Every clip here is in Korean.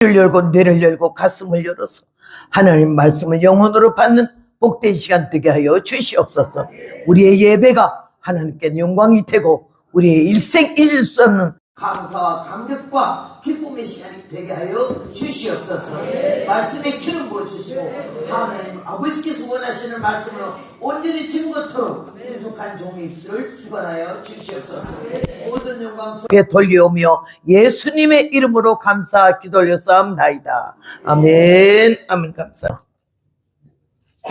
를 열고 뇌를 열고 가슴을 열어서 하나님 말씀을 영혼으로 받는 복된 시간 되게 하여 주시옵소서. 우리의 예배가 하나님께 영광이 되고 우리의 일생 잊을 수 없는 감사와 감격과 기쁨의 시간이 되게 하여 주시옵소서. 말씀에 기름 부어주시고 하나님 아버지께서 원하시는 말씀으로 온전히 증거토록 부족한 종의 입술을 주관하여 주시옵소서. 모든 영광 속에 돌려오며 예수님의 이름으로 감사 기도 올렸사옵나이다. 아멘. 아멘. 감사.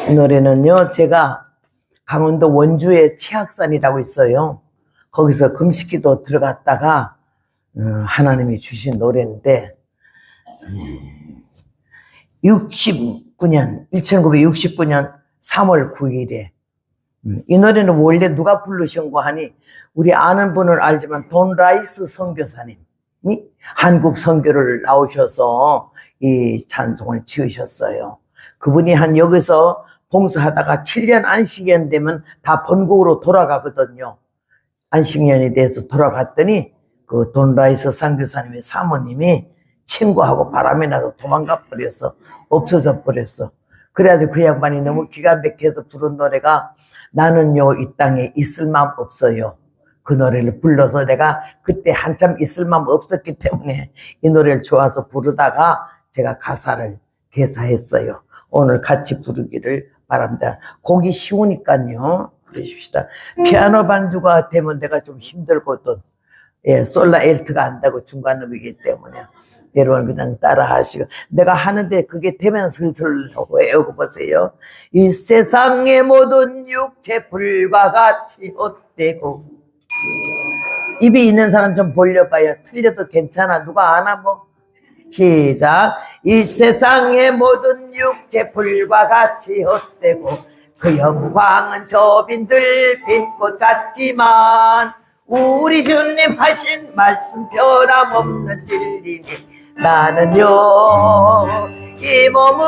이 노래는요, 제가 강원도 원주에 치악산이라고 있어요. 거기서 금식기도 들어갔다가 하나님이 주신 노래인데 1969년 3월 9일에 이 노래는 원래 누가 부르신 거 하니 우리 아는 분은 알지만 돈 라이스 선교사님이 한국 선교를 나오셔서 이 찬송을 지으셨어요. 그분이 한 여기서 봉사하다가 7년 안식년 되면 다 본국으로 돌아가거든요. 안식년이 돼서 돌아갔더니 그 돈 라이스 선교사님의 사모님이 친구하고 바람이 나서 도망가 버렸어. 없어져 버렸어. 그래가지고 그 양반이 너무 기가 막혀서 부른 노래가 나는요 이 땅에 있을 마음 없어요. 그 노래를 불러서 내가 그때 한참 있을 마음 없었기 때문에 이 노래를 좋아서 부르다가 제가 가사를 개사했어요. 오늘 같이 부르기를 바랍니다. 곡이 쉬우니까요. 그러십시다. 피아노 반주가 되면 내가 좀 힘들거든. 예, 솔라 엘트가 안 되고 중간음이기 때문에 여러분 그냥 따라 하시고 내가 하는데 그게 되면 슬슬 외우고 보세요. 이 세상의 모든 육체 불과 같이 헛되고 입이 있는 사람 좀 벌려봐요. 틀려도 괜찮아. 누가 아나 뭐 시작. 이 세상의 모든 육체 불과 같이 헛되고 그 영광은 저 빈들 빈 꽃 같지만 우리 주님 하신 말씀 변함없는 진리니 나는요 이 몸을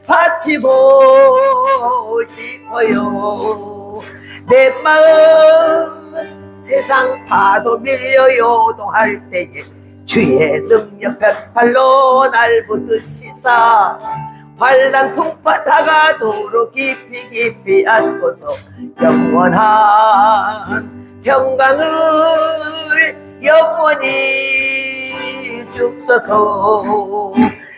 바치고 싶어요. 내 마음 세상 파도 밀려 요동할 때에 주의 능력 편팔로 날 붙드시사 환난 풍파 다가도록 깊이 깊이 안고서 영원한 평강을 영원히 주소서.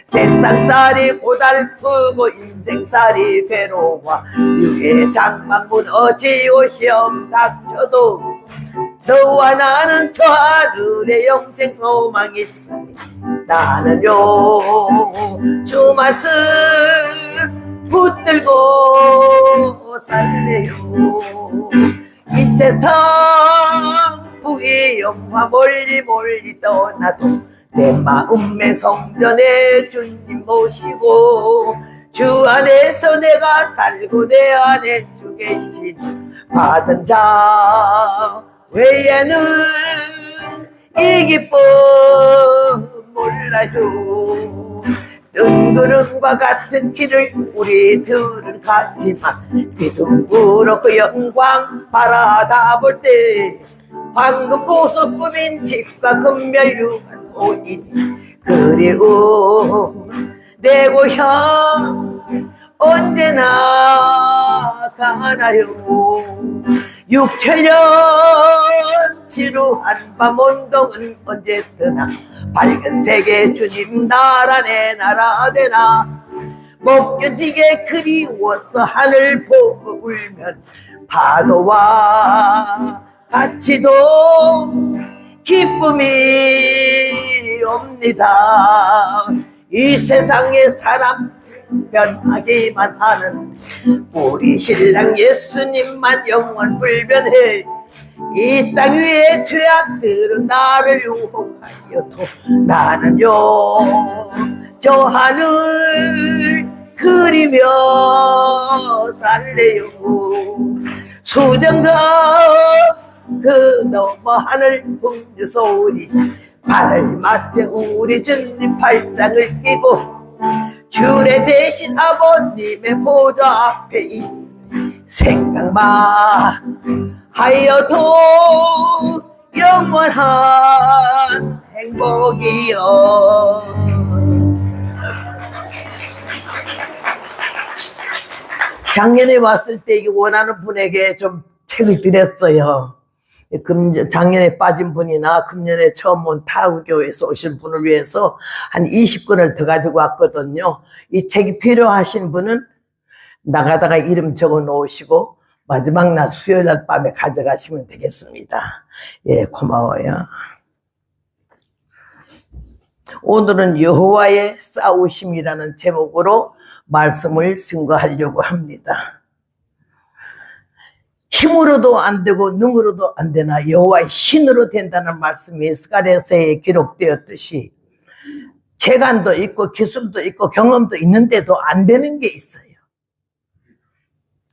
세상살이 고달프고 인생살이 괴로워 육의 장막 무너지고 시험 닥쳐도 너와 나는 저 하늘에 영생 소망이 있으니 나는요 주 말씀 붙들고 살래요. 이 세상 부귀 영화 멀리 멀리 떠나도 내 마음의 성전에 주님 모시고 주 안에서 내가 살고 내 안에 주 계신 받은 자 외에는 이 기쁨 몰라요. 뜬구름과 같은 길을 우리들은 갔지만 믿음으로 그 영광 바라다 볼 때 황금 보석 꾸민 집과 금멸류관 보이니 그리운 내 고향 언제나 가나요. 6,000년 지루한 밤 온동은 언제 뜨나 밝은 세계 주님 나라 내 나라 되나 못 견디게 그리워서 하늘 보고 울면 파도와 같이도 기쁨이 옵니다. 이 세상의 사람 변하기만 하는 우리 신랑 예수님만 영원 불변해. 이 땅 위에 죄악들은 나를 유혹하여도 나는요 저 하늘 그리며 살래요. 수정과 그 너머 하늘 풍주 소리 발을 맞춰 우리 주님 팔짱을 끼고 주례 대신 아버님의 보좌 앞에 이 생각만 하여도 영원한 행복이요. 작년에 왔을 때 이 원하는 분에게 좀 책을 드렸어요. 작년에 빠진 분이나 금년에 처음 온 타구교회에서 오신 분을 위해서 한 20권을 더 가지고 왔거든요. 이 책이 필요하신 분은 나가다가 이름 적어 놓으시고 마지막 날 수요일 날 밤에 가져가시면 되겠습니다. 예, 고마워요. 오늘은 여호와의 싸우심이라는 제목으로 말씀을 증거하려고 합니다. 힘으로도 안 되고 능으로도 안 되나 여호와의 신으로 된다는 말씀이 스가랴서에 기록되었듯이 재간도 있고 기술도 있고 경험도 있는데도 안 되는 게 있어요.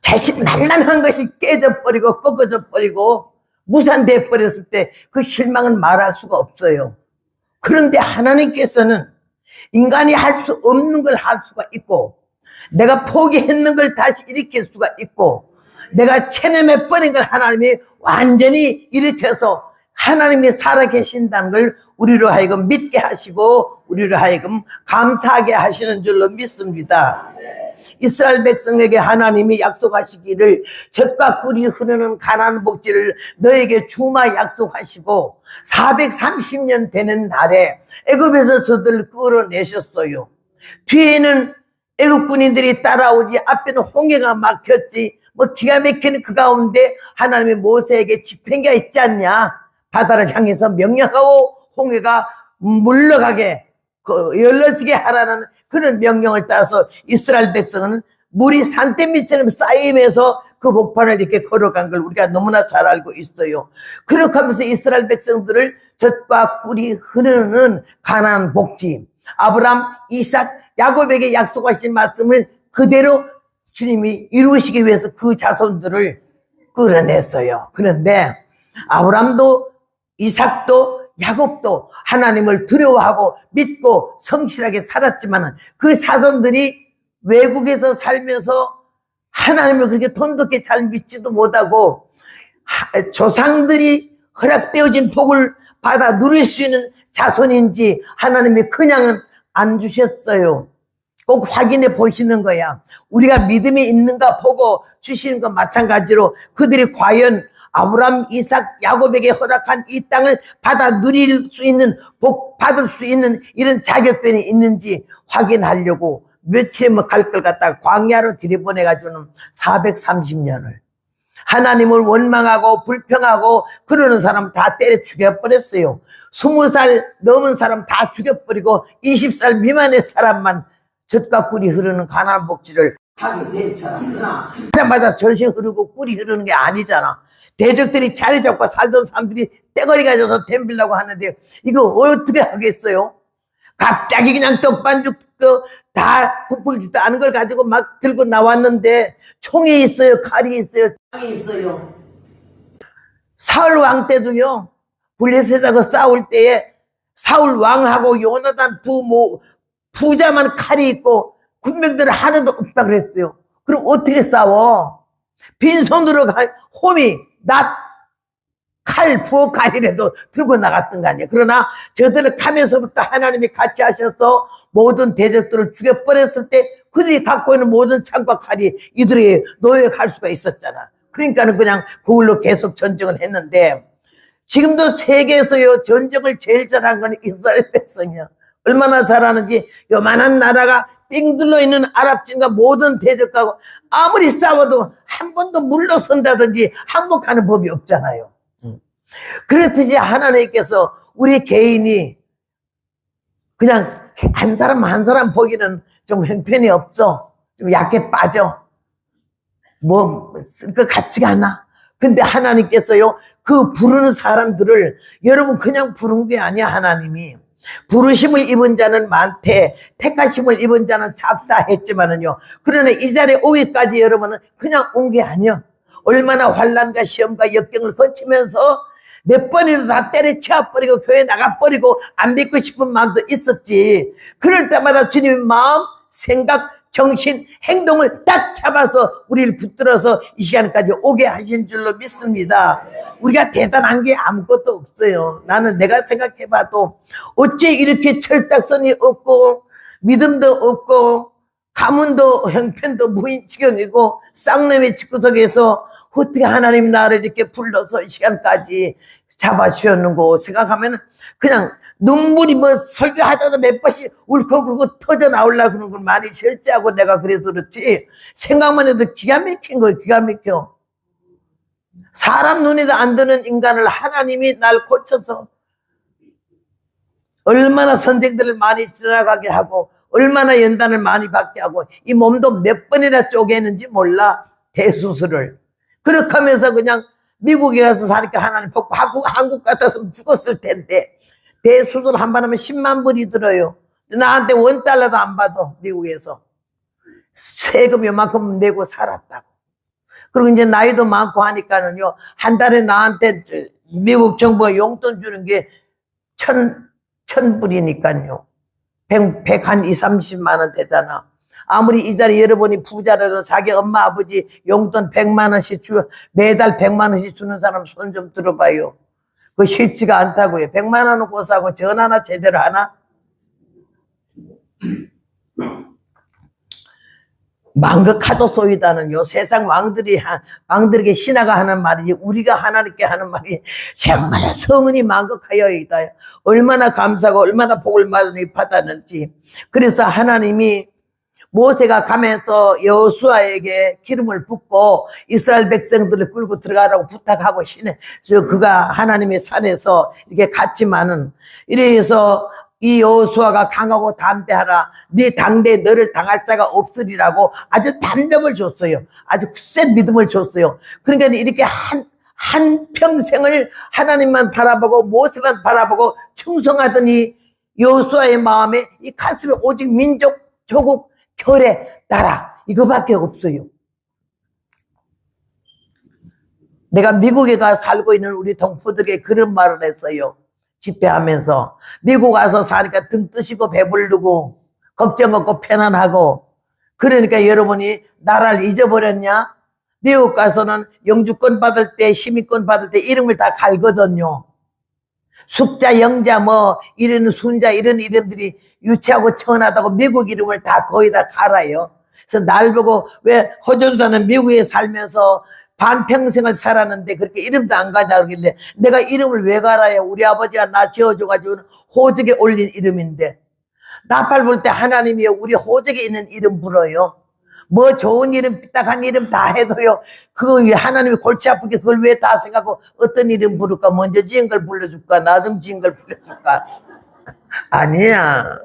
자신만만한 것이 깨져버리고 꺾어져 버리고 무산돼 버렸을 때 그 실망은 말할 수가 없어요. 그런데 하나님께서는 인간이 할 수 없는 걸 할 수가 있고 내가 포기했는 걸 다시 일으킬 수가 있고 내가 체념해 버린 걸 하나님이 완전히 일으켜서 하나님이 살아계신다는 걸 우리로 하여금 믿게 하시고 우리로 하여금 감사하게 하시는 줄로 믿습니다. 이스라엘 백성에게 하나님이 약속하시기를 젖과 꿀이 흐르는 가나안 복지를 너에게 주마 약속하시고 430년 되는 날에 애굽에서 저들을 끌어내셨어요. 뒤에는 애굽 군인들이 따라오지 앞에는 홍해가 막혔지 뭐 기가 막히는 그 가운데 하나님이 모세에게 집행기가 있지 않냐. 바다를 향해서 명령하고 홍해가 물러가게 열려지게 하라는 그런 명령을 따라서 이스라엘 백성은 물이 산더미처럼 쌓이면서 그 복판을 이렇게 걸어간 걸 우리가 너무나 잘 알고 있어요. 그렇게 하면서 이스라엘 백성들을 젖과 꿀이 흐르는 가나안 복지 아브람, 이삭, 야곱에게 약속하신 말씀을 그대로 주님이 이루시기 위해서 그 자손들을 끌어냈어요. 그런데 아브람도 이삭도 야곱도 하나님을 두려워하고 믿고 성실하게 살았지만 그 사돈들이 외국에서 살면서 하나님을 그렇게 돈독히 잘 믿지도 못하고 조상들이 허락되어진 복을 받아 누릴 수 있는 자손인지 하나님이 그냥은 안 주셨어요. 꼭 확인해 보시는 거야. 우리가 믿음이 있는가 보고 주시는 것 마찬가지로 그들이 과연 아브람, 이삭, 야곱에게 허락한 이 땅을 받아 누릴 수 있는 복 받을 수 있는 이런 자격변이 있는지 확인하려고 며칠 갈 걸 갖다가 광야로 들이보내가지고는 430년을 하나님을 원망하고 불평하고 그러는 사람 다 때려 죽여버렸어요. 20살 넘은 사람 다 죽여버리고 20살 미만의 사람만 젖과 꿀이 흐르는 가나안 복지를 하게 됐잖아. 그러나 하자마자 젖이 흐르고 꿀이 흐르는 게 아니잖아. 대적들이 자리 잡고 살던 사람들이 떼거리 가져서 덤비려고 하는데 이거 어떻게 하겠어요? 갑자기 그냥 떡반죽 다 부풀지도 않은 걸 가지고 막 들고 나왔는데 총이 있어요, 칼이 있어요, 창이 있어요. 사울 왕 때도요, 블레셋하고 싸울 때에 사울 왕하고 요나단 부자만 칼이 있고 군병들은 하나도 없다 그랬어요. 그럼 어떻게 싸워? 빈손으로 홈이 부엌칼이라도 들고 나갔던 거 아니에요. 그러나 저들을 가면서부터 하나님이 같이 하셔서 모든 대적들을 죽여버렸을 때 그들이 갖고 있는 모든 창과 칼이 이들의 노예에 갈 수가 있었잖아. 그러니까는 그냥 그걸로 계속 전쟁을 했는데 지금도 세계에서요 전쟁을 제일 잘한 건 이스라엘 백성이야. 얼마나 잘하는지 요만한 나라가 삥 둘러있는 아랍진과 모든 대적하고 아무리 싸워도 한 번도 물러선다든지 항복하는 법이 없잖아요. 그렇듯이 하나님께서 우리 개인이 그냥 한 사람 한 사람 보기는 좀 형편이 없어. 좀 약해 빠져. 뭐 쓸 것 같지가 않아. 근데 하나님께서요 그 부르는 사람들을 여러분 그냥 부른 게 아니야. 하나님이 부르심을 입은 자는 많대 택하심을 입은 자는 작다 했지만은요 그러나 이 자리에 오기까지 여러분은 그냥 온 게 아니야. 얼마나 환난과 시험과 역경을 거치면서 몇 번이도 다 때려치워버리고 교회 나가버리고 안 믿고 싶은 마음도 있었지. 그럴 때마다 주님의 마음, 생각, 정신, 행동을 딱 잡아서 우리를 붙들어서 이 시간까지 오게 하신 줄로 믿습니다. 우리가 대단한 게 아무것도 없어요. 나는 내가 생각해봐도 어째 이렇게 철딱선이 없고 믿음도 없고 가문도 형편도 무인지경이고 쌍놈의 집구석에서 어떻게 하나님 나를 이렇게 불러서 이 시간까지 잡아주셨는고 생각하면 그냥 눈물이 뭐 설교하다가 몇 번씩 울컥울컥 터져 나오려고 그러는 걸 많이 절제하고 내가 그래서 그렇지 생각만 해도 기가 막힌 거예요. 기가 막혀. 사람 눈에도 안 드는 인간을 하나님이 날 고쳐서 얼마나 선생들을 많이 지나가게 하고 얼마나 연단을 많이 받게 하고 이 몸도 몇 번이나 쪼개는지 몰라. 대수술을. 그렇게 하면서 그냥 미국에 가서 사니까 하나님 복고 한국 같았으면 죽었을 텐데 대수술 한 번 하면 10만 불이 들어요. 나한테 $1도 안 받아. 미국에서 세금 요만큼 내고 살았다고. 그리고 이제 나이도 많고 하니까는요 한 달에 나한테 미국 정부가 용돈 주는 게 1,000불이니까요 100한 30만 원 되잖아. 아무리 이 자리 여러분이 부자라도 자기 엄마 아버지 용돈 100만 원씩 매달 100만 원씩 주는 사람 손 좀 들어봐요. 그거 쉽지가 않다고요. 100만 원은 고사고 전화나 제대로 하나? 망극하도 소이다는요 세상 왕들에게 신하가 하는 말이지 우리가 하나님께 하는 말이 정말 성은이 망극하여이다. 얼마나 감사하고 얼마나 복을 많이 받았는지. 그래서 하나님이 모세가 가면서 여호수아에게 기름을 붓고 이스라엘 백성들을 끌고 들어가라고 부탁하고 그가 하나님의 산에서 이렇게 갔지만은 이래서 이 여호수아가 강하고 담대하라. 네 당대에 너를 당할 자가 없으리라고 아주 담력을 줬어요. 아주 굳센 믿음을 줬어요. 그러니까 이렇게 한 평생을 하나님만 바라보고 모세만 바라보고 충성하더니 여호수아의 마음에 이 가슴에 오직 민족, 조국, 결의 나라 이거밖에 없어요. 내가 미국에 가서 살고 있는 우리 동포들에게 그런 말을 했어요. 집회하면서 미국 와서 사니까 등 뜨시고 배부르고 걱정 없고 편안하고 그러니까 여러분이 나라를 잊어버렸냐? 미국 가서는 영주권 받을 때 시민권 받을 때 이름을 다 갈거든요. 숙자, 영자, 뭐 이런 순자 이런 이름들이 유치하고 천하다고 미국 이름을 다 거의 다 갈아요. 그래서 날 보고 왜 허전사는 미국에 살면서 반평생을 살았는데 그렇게 이름도 안 가냐 그러길래 내가 이름을 왜 갈아요? 우리 아버지가 나 지어줘가지고 호적에 올린 이름인데 나팔 불 때 하나님이 우리 호적에 있는 이름 불어요. 뭐 좋은 이름 삐딱한 이름 다 해도요 그거 하나님이 골치 아프게 그걸 왜 다 생각하고 어떤 이름 부를까? 먼저 지은 걸 불러줄까? 나중 지은 걸 불러줄까? 아니야.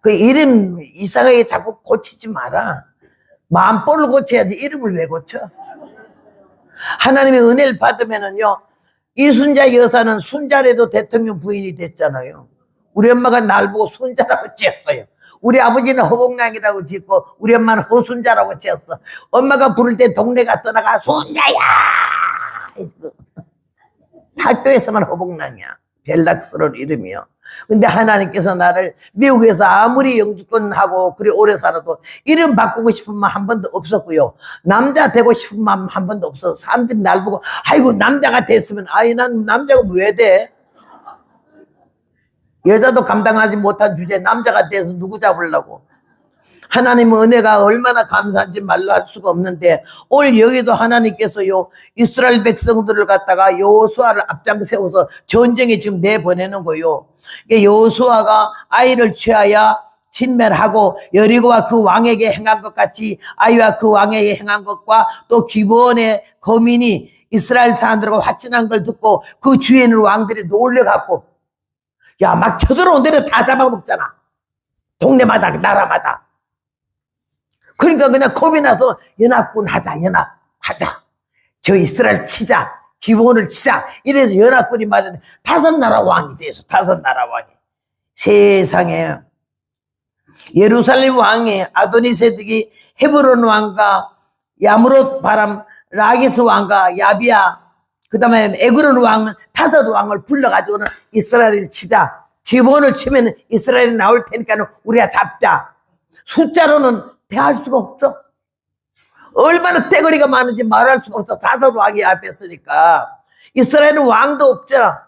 그 이름 이상하게 자꾸 고치지 마라. 마음볼을 고쳐야지 이름을 왜 고쳐? 하나님의 은혜를 받으면은요 이순자 여사는 순자라도 대통령 부인이 됐잖아요. 우리 엄마가 날 보고 순자라고 지었어요. 우리 아버지는 허복랑이라고 짓고 우리 엄마는 허순자라고 지었어. 엄마가 부를 때 동네가 떠나가 순자야. 학교에서만 허복랑이야. 별낙스러운 이름이요. 근데 하나님께서 나를 미국에서 아무리 영주권하고 그리 오래 살아도 이름 바꾸고 싶은 마음 한 번도 없었고요. 남자 되고 싶은 마음 한 번도 없어서 사람들이 날 보고 아이고 남자가 됐으면 아이 난 남자가 왜 돼? 여자도 감당하지 못한 주제에 남자가 돼서 누구 잡으려고. 하나님의 은혜가 얼마나 감사한지 말로 할 수가 없는데 오늘 여기도 하나님께서요 이스라엘 백성들을 갖다가 여호수아를 앞장 세워서 전쟁에 지금 내보내는 거요. 여호수아가 아이를 취하여 진멸하고 여리고와 그 왕에게 행한 것 같이 아이와 그 왕에게 행한 것과 또 기브온의 거민이 이스라엘 사람들과 화친한 걸 듣고 그 주위에 있는 왕들이 놀래갖고 야 막 쳐들어온 데를 다 잡아먹잖아. 동네마다 나라마다. 그러니까 그냥 겁이 나서 연합군 하자 연합하자. 저 이스라엘 치자. 기브온을 치자. 이래서 연합군이 말했는데 5나라 왕이 돼서 5나라 왕이. 세상에 예루살렘 왕이 아도니세덱이 헤브론 왕과 야무롯 바람 라기스 왕과 야비야 그 다음에 에그론 왕은 5 왕을 불러가지고는 이스라엘을 치자. 기브온을 치면 이스라엘이 나올 테니까 우리가 잡자. 숫자로는 대할 수가 없어. 얼마나 떼거리가 많은지 말할 수가 없어. 다섯 왕이 앞에 있으니까. 이스라엘은 왕도 없잖아.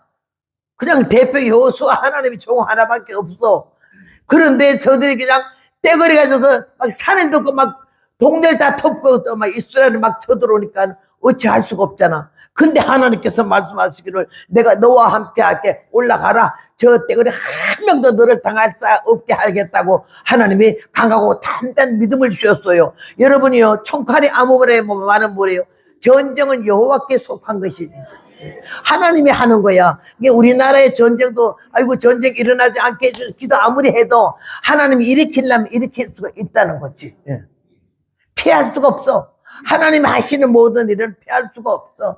그냥 대표 여호수아 하나님이 종 하나밖에 없어. 그런데 저들이 그냥 떼거리가 져서 막 산을 덮고 막 동네를 다 덮고 또 막 이스라엘을 막 쳐들어오니까 어찌할 수가 없잖아. 근데 하나님께서 말씀하시기를 내가 너와 함께 할게. 올라가라. 저 떼거리 한 명도 너를 당할 수 없게 하겠다고 하나님이 강하고 단단한 믿음을 주셨어요. 여러분이요, 총칼이 아무 말에 많은 뭐래요? 전쟁은 여호와께 속한 것이지. 하나님이 하는 거야. 우리나라의 전쟁도 아이고 전쟁 일어나지 않게 해주셔서 기도 아무리 해도 하나님이 일으키려면 일으킬 수가 있다는 거지. 피할 수가 없어. 하나님이 하시는 모든 일은 피할 수가 없어.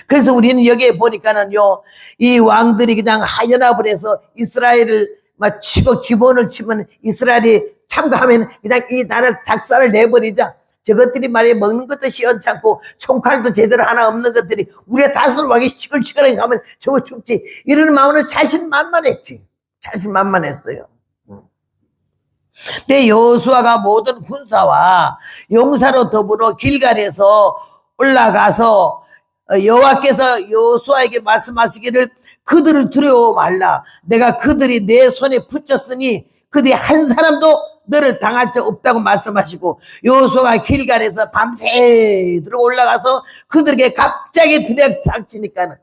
그래서 우리는 여기에 보니까는요, 이 왕들이 그냥 하연합을 해서 이스라엘을 막 치고 기본을 치면 이스라엘이 참가하면 그냥 이 나라 닭살을 내버리자. 저것들이 말이야 먹는 것도 시원찮고 총칼도 제대로 하나 없는 것들이 우리가 다섯 왕이 시끌시끌하게 가면 저거 죽지. 이런 마음은 자신만만했지. 자신만만했어요. 근데 여호수아가 모든 군사와 용사로 더불어 길갈에서 올라가서 여호와께서 여호수아에게 말씀하시기를 그들을 두려워 말라. 내가 그들이 내 손에 붙였으니 그들이 한 사람도 너를 당할 자 없다고 말씀하시고 여호수아가 길갈에서 밤새도록 올라가서 그들에게 갑자기 들이닥치니까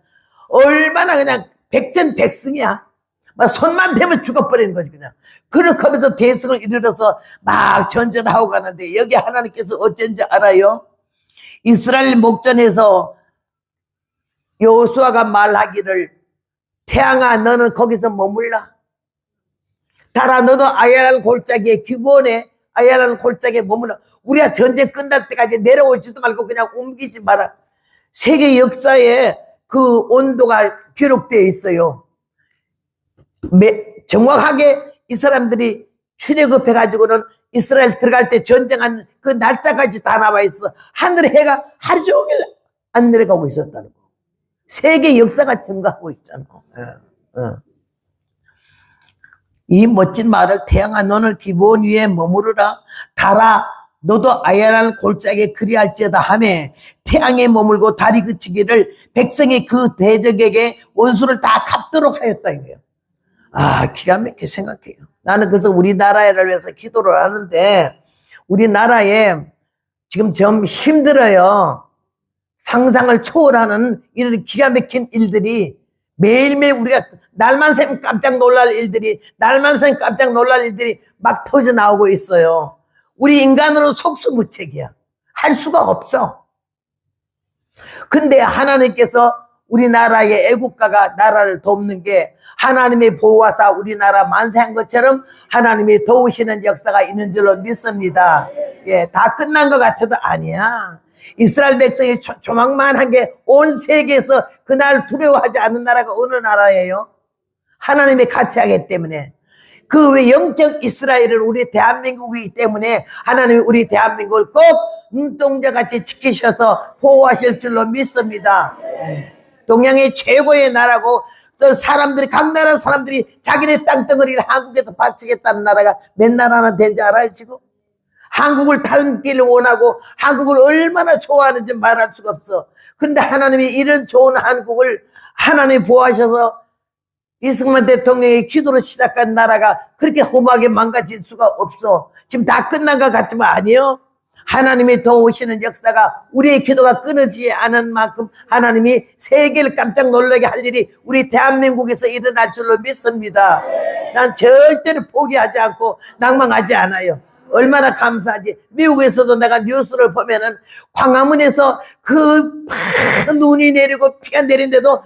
얼마나 그냥 백전백승이야. 막 손만 대면 죽어버리는 거지 그냥. 그렇게 하면서 대승을 이르러서 막 전전하고 가는데 여기 하나님께서 어쩐지 알아요? 이스라엘 목전에서 여호수아가 말하기를 태양아 너는 거기서 머물라. 달아 너도 아야란 골짜기에 기본에 아야란 골짜기에 머물라. 우리가 전쟁 끝날 때까지 내려오지도 말고 그냥 옮기지 마라. 세계 역사에 그 온도가 기록되어 있어요. 정확하게 이 사람들이 출애굽해가지고는 이스라엘 들어갈 때 전쟁한 그 날짜까지 다 나와 있어. 하늘에 해가 하루 종일 안 내려가고 있었다는 거. 세계 역사가 증가하고 있잖아. 이 멋진 말을 태양아 너는 기본 위에 머무르라. 달아 너도 아야란 골짜기에 그리할지어다 하매 태양에 머물고 달이 그치기를 백성이 그 대적에게 원수를 다 갚도록 하였다 이거예요. 아, 기가 막히게 생각해요. 나는 그래서 우리나라를 위해서 기도를 하는데 우리나라에 지금 좀 힘들어요. 상상을 초월하는 이런 기가 막힌 일들이 매일매일 우리가 날만 새면 깜짝 놀랄 일들이 날만 새면 깜짝 놀랄 일들이 막 터져 나오고 있어요. 우리 인간으로 속수무책이야. 할 수가 없어. 근데 하나님께서 우리나라의 애국가가 나라를 돕는 게 하나님의 보호하사 우리나라 만세한 것처럼 하나님이 도우시는 역사가 있는 줄로 믿습니다. 예, 다 끝난 것 같아도 아니야. 이스라엘 백성이 조망만한 게 온 세계에서 그날 두려워하지 않는 나라가 어느 나라예요? 하나님이 같이 하기 때문에. 그 외 영적 이스라엘은 우리 대한민국이기 때문에 하나님이 우리 대한민국을 꼭 눈동자같이 지키셔서 보호하실 줄로 믿습니다. 동양의 최고의 나라고 또 사람들이 각 나라 사람들이 자기네 땅덩어리를 한국에서 바치겠다는 나라가 몇 나라나 된지 알아요 지금? 한국을 닮기를 원하고 한국을 얼마나 좋아하는지 말할 수가 없어. 근데 하나님이 이런 좋은 한국을 하나님이 보호하셔서 이승만 대통령의 기도로 시작한 나라가 그렇게 험하게 망가질 수가 없어. 지금 다 끝난 것 같지만 아니요. 하나님이 도우시는 역사가 우리의 기도가 끊어지지 않은 만큼 하나님이 세계를 깜짝 놀라게 할 일이 우리 대한민국에서 일어날 줄로 믿습니다. 난 절대로 포기하지 않고 낭망하지 않아요. 얼마나 감사하지. 미국에서도 내가 뉴스를 보면은 광화문에서 그 눈이 내리고 피가 내린데도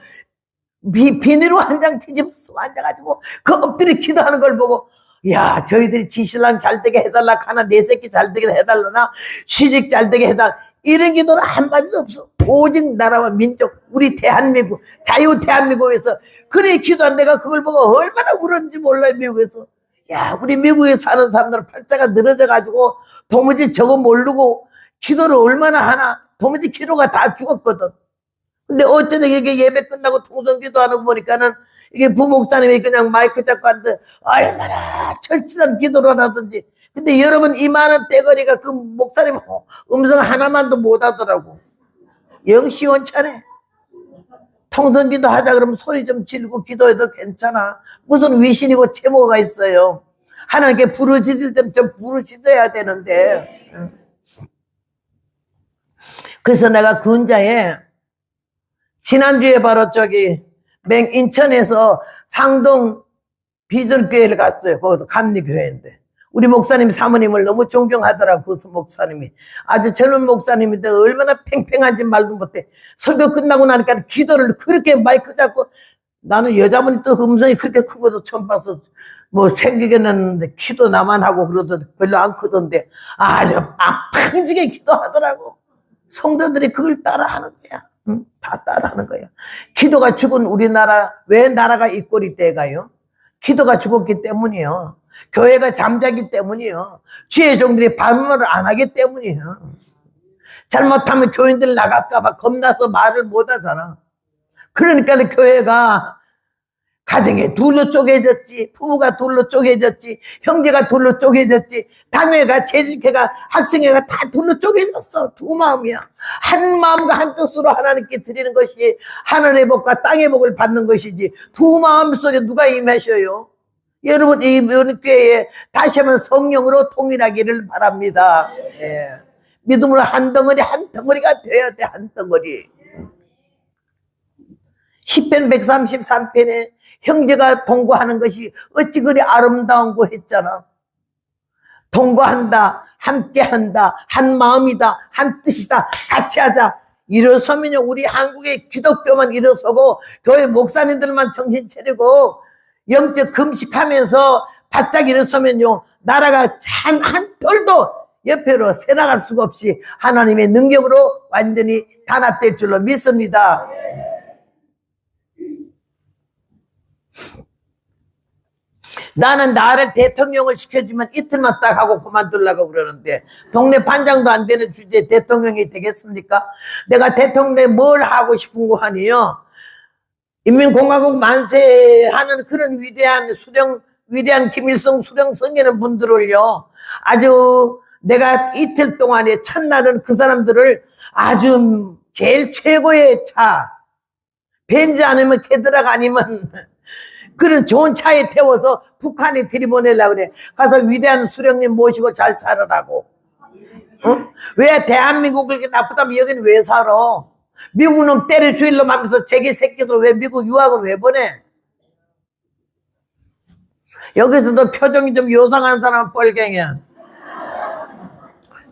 비닐로 한 장 뒤집어서 앉아가지고 그 엎드려 기도하는 걸 보고 야 저희들이 지신랑 잘되게 해달라 하나 내 새끼 잘되게 해달라나 취직 잘되게 해달라 이런 기도는 한마디도 없어. 오직 나라와 민족 우리 대한민국 자유 대한민국에서 그래 기도한 내가 그걸 보고 얼마나 울었는지 몰라요. 미국에서 야 우리 미국에 사는 사람들은 팔자가 늘어져 가지고 도무지 저거 모르고 기도를 얼마나 하나. 도무지 기도가 다 죽었거든. 근데 어쩌다 이게 예배 끝나고 통성기도 하는 거 보니까는 이게 부목사님이 그냥 마이크 잡고 하는데 얼마나 철실한 기도를 하든지 근데 여러분 이 많은 떼거리가 그 목사님 음성 하나만도 못 하더라고. 영 시원찮네. 통성기도 하자 그러면 소리 좀 지르고 기도해도 괜찮아. 무슨 위신이고 채모가 있어요. 하나님께 부르짖을 때면 좀 부르짖어야 되는데. 그래서 내가 근자에 지난주에 바로 저기 인천에서 상동 비전교회를 갔어요. 거기도 감리교회인데 우리 목사님 사모님을 너무 존경하더라고. 그 목사님이 아주 젊은 목사님인데 얼마나 팽팽한지 말도 못해. 설교 끝나고 나니까 기도를 그렇게 마이크 잡고, 나는 여자분이 또 음성이 그렇게 크고도 처음 봐서 뭐 생기겠는데 기도 나만 하고 그러던 별로 안 크던데 아주 팡지게 기도하더라고. 성도들이 그걸 따라하는 거야. 응? 다 따라하는 거야. 기도가 죽은 우리나라, 왜 나라가 이 꼴이 돼가요? 기도가 죽었기 때문이요. 교회가 잠자기 때문이요. 주의 종들이 반문을 안 하기 때문이요. 잘못하면 교인들 나갈까봐 겁나서 말을 못 하잖아. 그러니까 교회가 가정에 둘로 쪼개졌지, 부부가 둘로 쪼개졌지, 형제가 둘로 쪼개졌지, 당회가, 재직회가, 학생회가 다 둘로 쪼개졌어. 두 마음이야. 한 마음과 한 뜻으로 하나님께 드리는 것이 하늘의 복과 땅의 복을 받는 것이지, 두 마음 속에 누가 임하셔요? 여러분 이 교회에 다시 한번 성령으로 통일하기를 바랍니다. 예. 믿음으로 한 덩어리가 돼야 돼. 한 덩어리. 시편 133편에 형제가 동거하는 것이 어찌 그리 아름다운고 했잖아. 동거한다, 함께한다, 한 마음이다, 한 뜻이다, 같이 하자. 일어서면요, 우리 한국의 기독교만 일어서고 교회 목사님들만 정신 차리고 영적 금식하면서 바짝 일어서면요, 나라가 한 털도 옆으로 새나갈 수가 없이 하나님의 능력으로 완전히 단합될 줄로 믿습니다. 나는 나를 대통령을 시켜주면 이틀만 딱 하고 그만두려고 그러는데 동네 반장도 안 되는 주제에 대통령이 되겠습니까? 내가 대통령에 뭘 하고 싶은 거 아니요? 인민공화국 만세하는 그런 위대한 김일성 수령 섬기는 분들을요, 아주 내가 이틀 동안에 첫날은 그 사람들을 아주 제일 최고의 차, 벤츠 아니면 캐드락 아니면 그런 좋은 차에 태워서 북한에 들이보내려고 그래. 가서 위대한 수령님 모시고 잘 살아라고. 어? 왜 대한민국을 이렇게 나쁘다면 여기는 왜 살아? 미국 놈 때려 주일로 하면서 자기 새끼들 왜 미국 유학을 왜 보내? 여기서도 표정이 좀 요상한 사람은 뻘갱이야.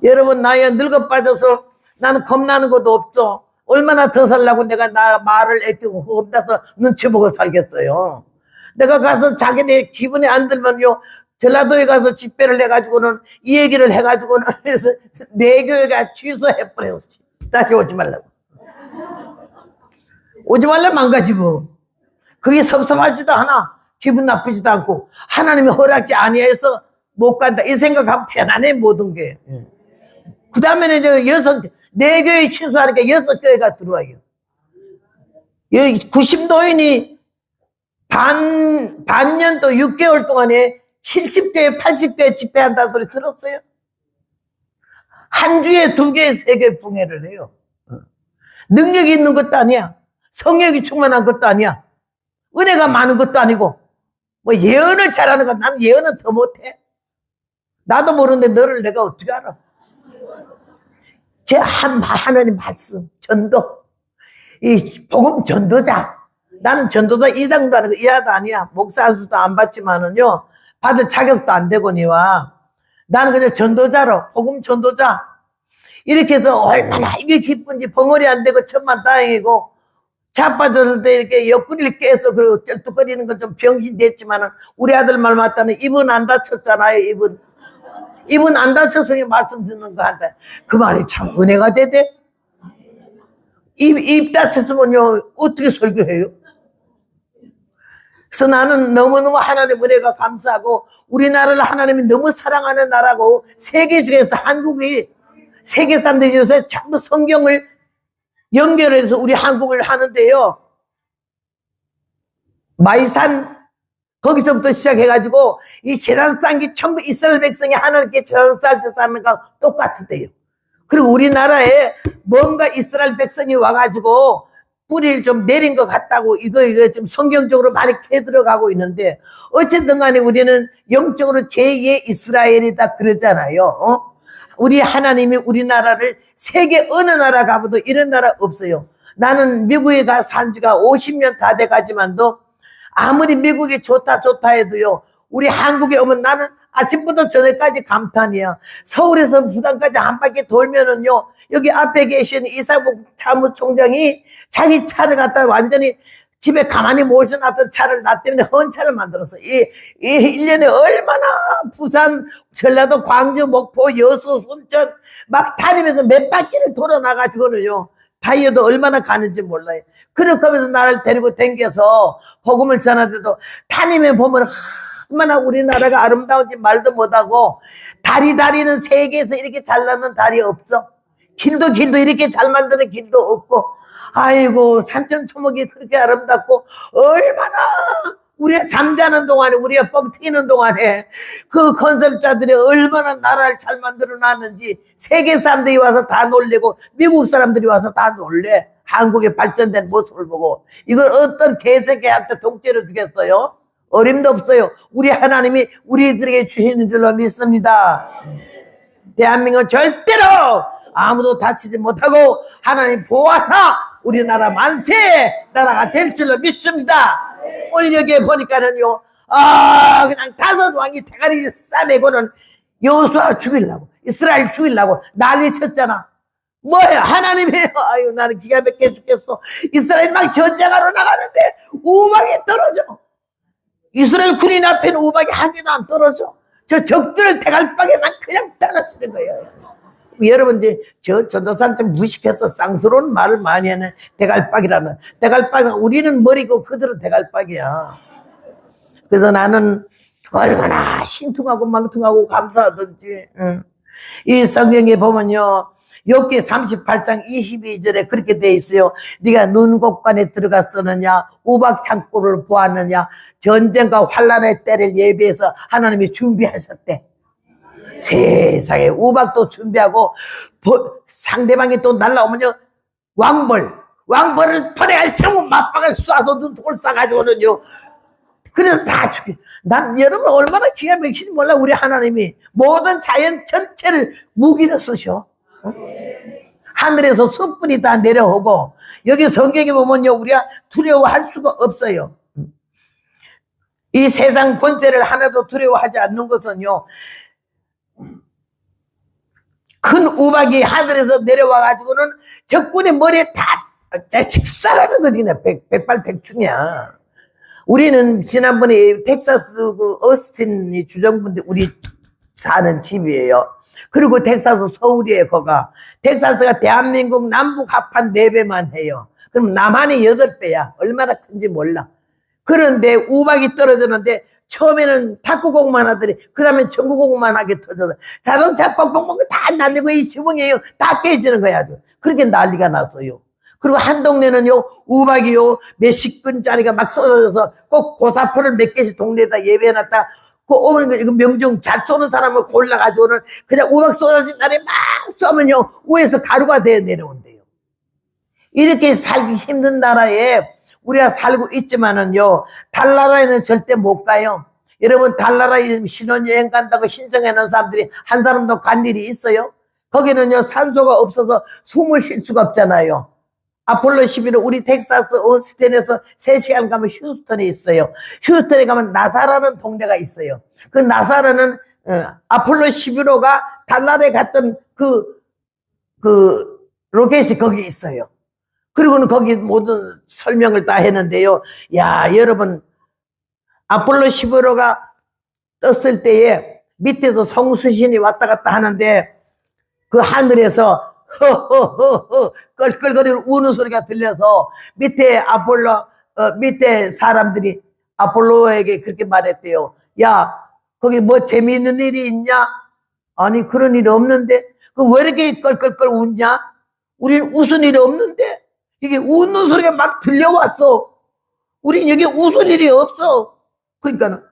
여러분 나이에 늙어 빠져서 나는 겁나는 것도 없어. 얼마나 더 살라고 내가 나 말을 아끼고 겁나서 눈치 보고 살겠어요. 내가 가서 자기네 기분이 안 들면요, 전라도에 가서 집회를 해가지고는 이 얘기를 해가지고는 그래서 내 교회가 취소해버렸어. 다시 오지 말라고. 오지 말라 망가지고. 그게 섭섭하지도 않아. 기분 나쁘지도 않고 하나님이 허락지 아니해서 못 간다 이 생각하면 편안해. 모든 게. 그 다음에는 내 교회 취소하니까 6교회가 들어와요. 90노인이 반년 또 6개월 동안에 70교회 80교회 집회한다는 소리 들었어요? 한 주에 2개 3개 붕해를 해요. 능력이 있는 것도 아니야. 성령이 충만한 것도 아니야. 은혜가 많은 것도 아니고 뭐 예언을 잘하는 건 난 예언은 더 못해. 나도 모르는데 너를 내가 어떻게 알아? 제 하나님 말씀 전도, 이 복음 전도자. 나는 전도자 이상도 아니고 이하도 아니야. 목사 안수도 안 받지만은요, 받을 자격도 안 되거니와 나는 그냥 전도자로, 복음 전도자. 이렇게 해서 얼마나 이게 기쁜지 벙어리 안 되고 천만 다행이고, 자빠졌을 때 이렇게 옆구리를 깨서 그리고 쩔뚝거리는 건 좀 병신 됐지만은 우리 아들 말 맞다는 입은 안 다쳤잖아요. 입은 안 다쳤으니 말씀 듣는 거 한다. 그 말이 참 은혜가 되대. 입 다쳤으면요 어떻게 설교해요? 그래서 나는 너무너무 하나님 은혜가 감사하고 우리나라를 하나님이 너무 사랑하는 나라고 세계 중에서 한국이 세계 사람들이 요새 자꾸 성경을 연결해서 우리 한국을 하는데요. 마이산 거기서부터 시작해가지고 이 재단 쌓기 전부 이스라엘 백성이 하나님께 재단 쌓을 때 쌓는 거 똑같은데요. 그리고 우리나라에 뭔가 이스라엘 백성이 와가지고 뿌리를 좀 내린 것 같다고 이거 좀 성경적으로 많이 캐들어가고 있는데, 어쨌든 간에 우리는 영적으로 제2의 이스라엘이다 그러잖아요. 우리 하나님이 우리나라를 세계 어느 나라 가봐도 이런 나라 없어요. 나는 미국에 산 지가 50년 다 돼가지만도 아무리 미국이 좋다 해도요, 우리 한국에 오면 나는 아침부터 저녁까지 감탄이야. 서울에서 부산까지 한 바퀴 돌면은요, 여기 앞에 계신 이상복 사무총장이 자기 차를 갖다 완전히 집에 가만히 모셔놨던 차를 나 때문에 헌차를 만들었어. 이 1년에 얼마나 부산, 전라도, 광주, 목포, 여수, 순천 막 다니면서 몇 바퀴를 돌아나가지고는요, 다이어도 얼마나 가는지 몰라요. 그렇게 하면서 나를 데리고 댕겨서 복음을 전하는데도 다니면 보면 얼마나 우리나라가 아름다운지 말도 못하고, 다리는 세계에서 이렇게 잘 나는 다리 없어. 길도 이렇게 잘 만드는 길도 없고, 아이고 산천초목이 그렇게 아름답고, 얼마나 우리가 잠자는 동안에, 우리가 뻥 튀는 동안에 그 건설자들이 얼마나 나라를 잘 만들어 놨는지 세계 사람들이 와서 다 놀래고 미국 사람들이 와서 다 놀래. 한국의 발전된 모습을 보고. 이걸 어떤 개새끼한테 통째로 주겠어요? 어림도 없어요. 우리 하나님이 우리들에게 주시는 줄로 믿습니다. 대한민국은 절대로 아무도 다치지 못하고 하나님 보호하사 우리나라 만세 나라가 될 줄로 믿습니다. 오늘 여기에 보니까는요, 그냥 5 왕이 대가리 싸매고는 여호수아 죽이려고, 이스라엘 죽이려고 난리 쳤잖아. 뭐야, 하나님이, 아유, 나는 기가 막혀 죽겠어. 이스라엘 막 전쟁하러 나가는데 우박이 떨어져. 이스라엘 군인 앞에는 우박이 한 개도 안 떨어져. 저 적들 대갈박에만 그냥 떨어지는 거예요. 여러분, 이제 저 전도사는 좀 무식해서 쌍스러운 말을 많이 하는 대갈박이라는. 대갈박은 우리는 머리고 그들은 대갈박이야. 그래서 나는 얼마나 신통하고 망통하고 감사하든지. 이 성경에 보면요, 욥기 38장 22절에 그렇게 돼 있어요. 네가 눈곡간에 들어갔었느냐, 우박 창고를 보았느냐, 전쟁과 환란의 때를 예비해서 하나님이 준비하셨대. 세상에 우박도 준비하고, 상대방이 또 날라오면요, 왕벌을 퍼내갈 창문 맞박을 쏴서 눈독을 쏴가지고는요, 그래서 다 죽여. 난 여러분 얼마나 기가 막히지 몰라. 우리 하나님이 모든 자연 전체를 무기로 쓰셔. 하늘에서 숯불이 다 내려오고, 여기 성경에 보면요, 우리가 두려워할 수가 없어요. 이 세상 권세를 하나도 두려워하지 않는 것은요, 큰 우박이 하늘에서 내려와 가지고는 적군의 머리에 다 직살하는 거지. 그냥 백발백중이야. 우리는 지난번에 텍사스 그 어스틴이 주정부인데 우리 사는 집이에요. 그리고 텍사스 서울이에요. 거가 텍사스가 대한민국 남북 합한 4배만 해요. 그럼 남한이 8배야. 얼마나 큰지 몰라. 그런데 우박이 떨어졌는데 처음에는 탁구공만 하더니 그 다음에 전구공만 하게 터져서 자동차 뻥뻥뻥 다 날리고 이 지붕이 다 깨지는 거야. 아주 그렇게 난리가 났어요. 그리고 한 동네는요, 우박이요 몇십 근짜리가 막 쏟아져서 꼭 고사포를 몇 개씩 동네에다 예배해놨다 그 오면 이거 명중 잘 쏘는 사람을 골라가지고는 그냥 우박 쏟아진 날에 막 쏘면요 위에서 가루가 되어 내려온대요. 이렇게 살기 힘든 나라에 우리가 살고 있지만은요, 달나라에는 절대 못 가요. 여러분, 달나라에 신혼여행 간다고 신청해 놓은 사람들이 한 사람도 간 일이 있어요? 거기는요, 산소가 없어서 숨을 쉴 수가 없잖아요. 아폴로 11호 우리 텍사스 오스틴에서 3시간 가면 휴스턴에 있어요. 휴스턴에 가면 나사라는 동네가 있어요. 그 나사라는 아폴로 11호가 달나라에 갔던 그 로켓이 거기 있어요. 그리고는 거기 모든 설명을 다 했는데요. 야, 여러분, 아폴로 11호가 떴을 때에 밑에서 성수신이 왔다 갔다 하는데 그 하늘에서 허허허허 껄껄거리는 우는 소리가 들려서 밑에 밑에 사람들이 아폴로에게 그렇게 말했대요. 야, 거기 뭐 재미있는 일이 있냐? 아니, 그런 일이 없는데. 그럼 왜 이렇게 껄껄껄 웃냐? 우리는 웃은 일이 없는데. 이게 웃는 소리가 막 들려왔어. 우린 여기 웃을 일이 없어. 그러니까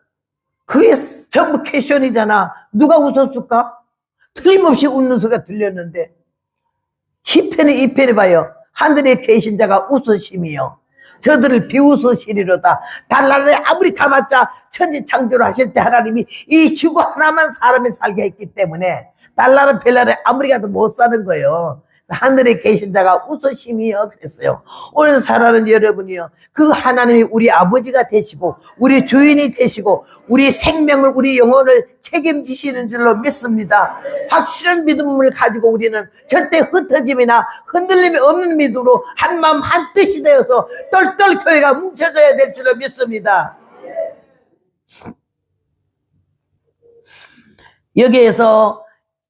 그게 전부 캐션이잖아. 누가 웃었을까? 틀림없이 웃는 소리가 들렸는데 10편에 2편에 봐요. 하늘에 계신 자가 웃으심이요 저들을 비웃으시리로다. 달나라에 아무리 가봤자 천지창조를 하실 때 하나님이 이 지구 하나만 사람이 살게 했기 때문에 달나라 별나라에 아무리 가도 못 사는 거예요. 하늘에 계신 자가 웃으심이요 그랬어요. 오늘 살아가는 여러분이요, 그 하나님이 우리 아버지가 되시고 우리 주인이 되시고 우리 생명을, 우리 영혼을 책임지시는 줄로 믿습니다. 확실한 믿음을 가지고 우리는 절대 흩어짐이나 흔들림이 없는 믿음으로 한마음 한뜻이 되어서 똘똘 교회가 뭉쳐져야 될 줄로 믿습니다. 여기에서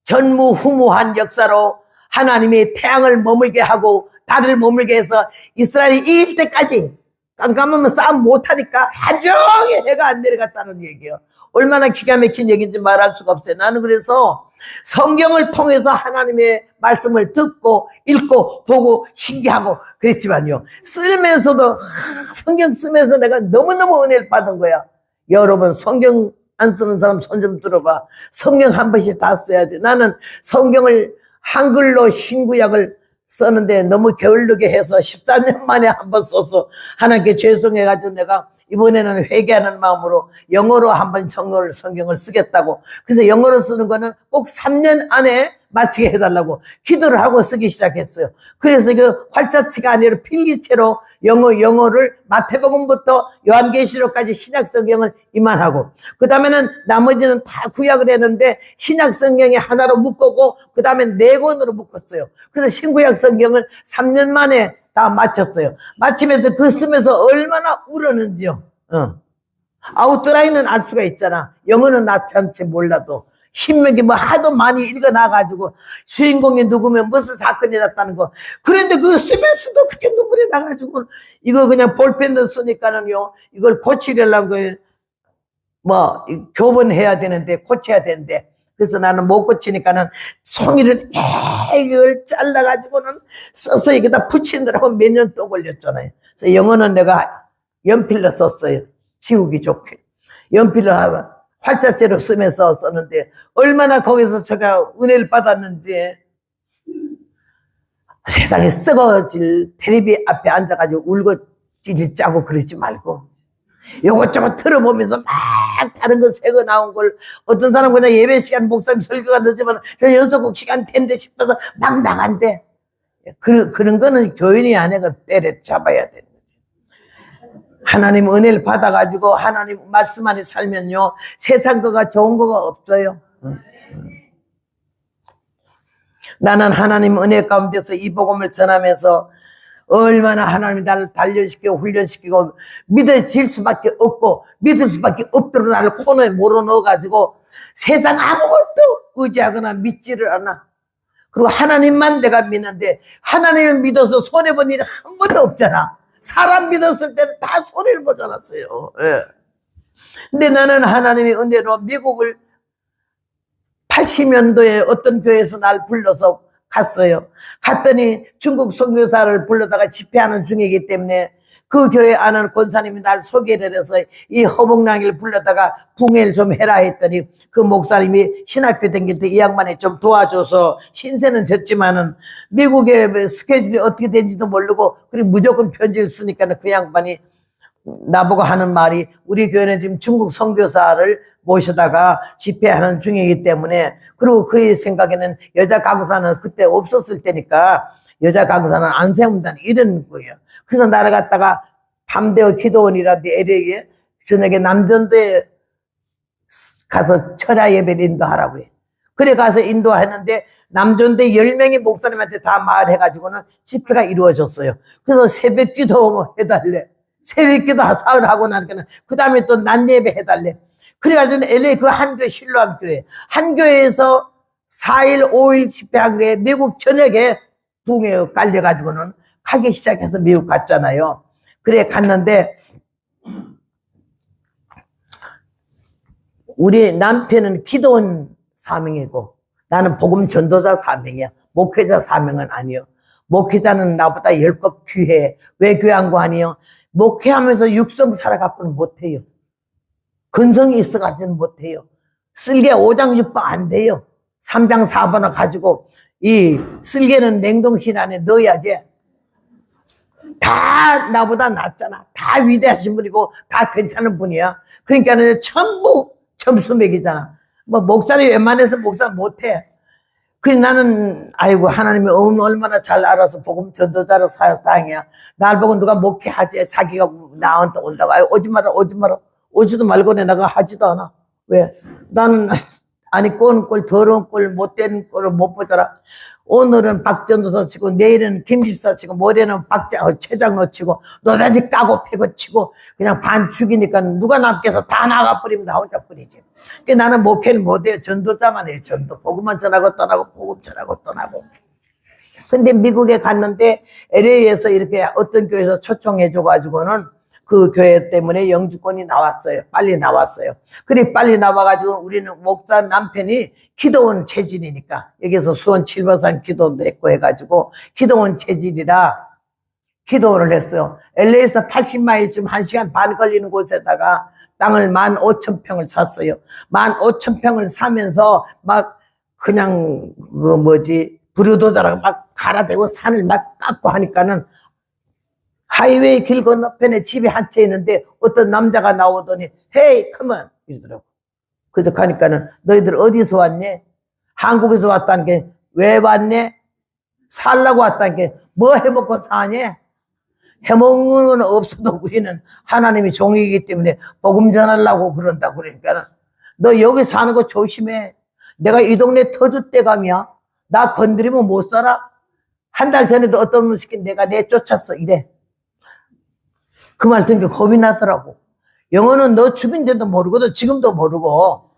전무후무한 역사로 하나님이 태양을 머물게 하고 달을 머물게 해서 이스라엘이 이길 때까지 깜깜하면 싸움 못하니까 하종일 해가 안 내려갔다는 얘기예요. 얼마나 기가 막힌 얘기인지 말할 수가 없어요. 나는 그래서 성경을 통해서 하나님의 말씀을 듣고 읽고 보고 신기하고 그랬지만요, 쓰면서도 성경 쓰면서 내가 너무너무 은혜를 받은 거야. 여러분, 성경 안 쓰는 사람 손 좀 들어봐. 성경 한 번씩 다 써야 돼. 나는 성경을 한글로 신구약을 썼는데 너무 게을르게 해서 14년 만에 한 번 써서 하나님께 죄송해가지고 내가 이번에는 회개하는 마음으로 영어로 한번 성경을 쓰겠다고. 그래서 영어로 쓰는 거는 꼭 3년 안에 마치게 해달라고 기도를 하고 쓰기 시작했어요. 그래서 그 활자체가 아니라 필기체로 영어를 마태복음부터 요한계시록까지 신약성경을 이만하고, 그 다음에는 나머지는 다 구약을 했는데 신약성경에 하나로 묶었고 그 다음에 4권으로 묶었어요. 그래서 신구약 성경을 3년 만에 다 마쳤어요. 마치면서 그 쓰면서 얼마나 울었는지요. 아웃라인은 알 수가 있잖아. 영어는 나 전체 몰라도 신명기 뭐 하도 많이 읽어놔가지고 주인공이 누구면 무슨 사건이 났다는 거. 그런데 그거 쓰면서도 그렇게 눈물이 나가지고 이거 그냥 볼펜도 쓰니까는요, 이걸 고치려고 뭐 교본해야 되는데 고쳐야 되는데, 그래서 나는 못 고치니까는 송이를 이걸 잘라가지고는 써서 여기다 붙이느라고 몇 년 또 걸렸잖아요. 그래서 영어는 내가 연필로 썼어요. 지우기 좋게. 연필로 활자체로 쓰면서 썼는데 얼마나 거기서 제가 은혜를 받았는지. 세상에 썩어질 텔레비 앞에 앉아가지고 울고 찌질 짜고 그러지 말고 요것저것 틀어보면서 막 다른 거 새 거 나온 걸, 어떤 사람 그냥 예배 시간 목사님 설교가 늦으면 저 연속곡 시간 된대 싶어서 막 나간대. 그런 거는 교인이 아니고 때려잡아야 되는 거지. 하나님 은혜를 받아가지고 하나님 말씀 안에 살면요, 세상 거가 좋은 거가 없어요. 나는 하나님 은혜 가운데서 이 복음을 전하면서 얼마나 하나님이 나를 단련시키고 훈련시키고 믿어질 수밖에 없고 믿을 수밖에 없도록 나를 코너에 몰아넣어가지고 세상 아무것도 의지하거나 믿지를 않아. 그리고 하나님만 내가 믿는데 하나님을 믿어서 손해본 일이 한 번도 없잖아. 사람 믿었을 때는 다 손해를 보지 않았어요. 예. 근데 나는 하나님의 은혜로 미국을 80년도에 어떤 교회에서 날 불러서 갔어요. 갔더니 중국 선교사를 불러다가 집회하는 중이기 때문에 그 교회 아는 권사님이 날 소개를 해서 이 허봉랑이를 불러다가 붕해를 좀 해라 했더니 그 목사님이 신학교 다닐 때 이 양반이 좀 도와줘서 신세는 졌지만은 미국의 스케줄이 어떻게 되는지도 모르고 그리고 무조건 편지를 쓰니까 그 양반이 나보고 하는 말이, 우리 교회는 지금 중국 선교사를 모셔다가 집회하는 중이기 때문에, 그리고 그의 생각에는 여자 강사는 그때 없었을 때니까 여자 강사는 안 세운다는 이런 거예요. 그래서 나를 갖다가 밤되어 기도원이라도 LA에 저녁에 남전도에 가서 철야 예배를 인도하라고 그래. 그래 가서 인도했는데 남전도에 10명의 목사님한테 다 말해가지고는 집회가 이루어졌어요. 그래서 새벽 기도 해달래. 새벽 기도 사흘 하고 나니까 그 다음에 또 낮 예배 해달래. 그래가지고 LA 그 한 교회, 신로한 교회 한 교회에서 4일 5일 집회한 거에 미국 전역에 붕에 깔려가지고는 가기 시작해서 미국 갔잖아요. 그래 갔는데 우리 남편은 기도원 사명이고 나는 복음 전도자 사명이야. 목회자 사명은 아니요. 목회자는 나보다 10급 귀해. 왜 귀한 거 아니요? 목회하면서 육성 살아갖고는 못해요. 근성이 있어가지고는 못해요. 쓸개 5장 6번 안 돼요. 3장 4번을 가지고 이 쓸개는 냉동실 안에 넣어야지. 다 나보다 낫잖아. 다 위대하신 분이고 다 괜찮은 분이야. 그러니까 전부 점수 매기잖아. 뭐 목사님 웬만해서 목사 못해. 그래 나는 아이고 하나님이 얼마나 잘 알아서 복음 전도자로 사역당이야. 날 보고 누가 목회하지. 자기가 나한테 온다고. 아유 오지 마라 오지 마라. 오지도 말고 내가 하지도 않아. 왜? 나는 아니 꼴 더러운 꼴 못된 꼴을 못 보더라. 오늘은 박전도사 치고 내일은 김집사 치고 모레는 최장로 치고 노다지 까고 패고 치고 그냥 반 죽이니까 누가 남겨서 다 나가버리면 나 혼자뿐이지. 그러니까 나는 목회는 못해요. 전도자만 해요. 전도. 복음만 전하고 떠나고 복음 전하고 떠나고. 근데 미국에 갔는데 LA에서 이렇게 어떤 교회에서 초청해줘가지고는 그 교회 때문에 영주권이 나왔어요. 빨리 나왔어요. 그래 빨리 나와가지고 우리는 목사 남편이 기도원 체질이니까 여기서 수원 7번산 기도원도 했고 해가지고 기도원 체질이라 기도원을 했어요. LA에서 80마일쯤 1시간 반 걸리는 곳에다가 땅을 15,000평을 샀어요. 15,000평을 사면서 막 그냥 부르도자랑 막 갈아대고 산을 막 깎고 하니까는 하이웨이 길 건너편에 집이 한 채 있는데 어떤 남자가 나오더니 헤이 컴온 이러더라고. 그래서 가니까는 너희들 어디서 왔니? 한국에서 왔다는 게 왜 왔니? 살라고 왔다는 게 뭐 해먹고 사니? 해먹는 건 없어도 우리는 하나님이 종이기 때문에 복음 전하려고 그런다. 그러니까 너 여기 사는 거 조심해. 내가 이 동네 터줏대감이야. 나 건드리면 못 살아. 한 달 전에도 어떤 분 시킨 내가 내쫓았어 이래. 그 말 듣니까 겁이 나더라고. 영어는 너 죽인데도 모르거든. 지금도 모르고.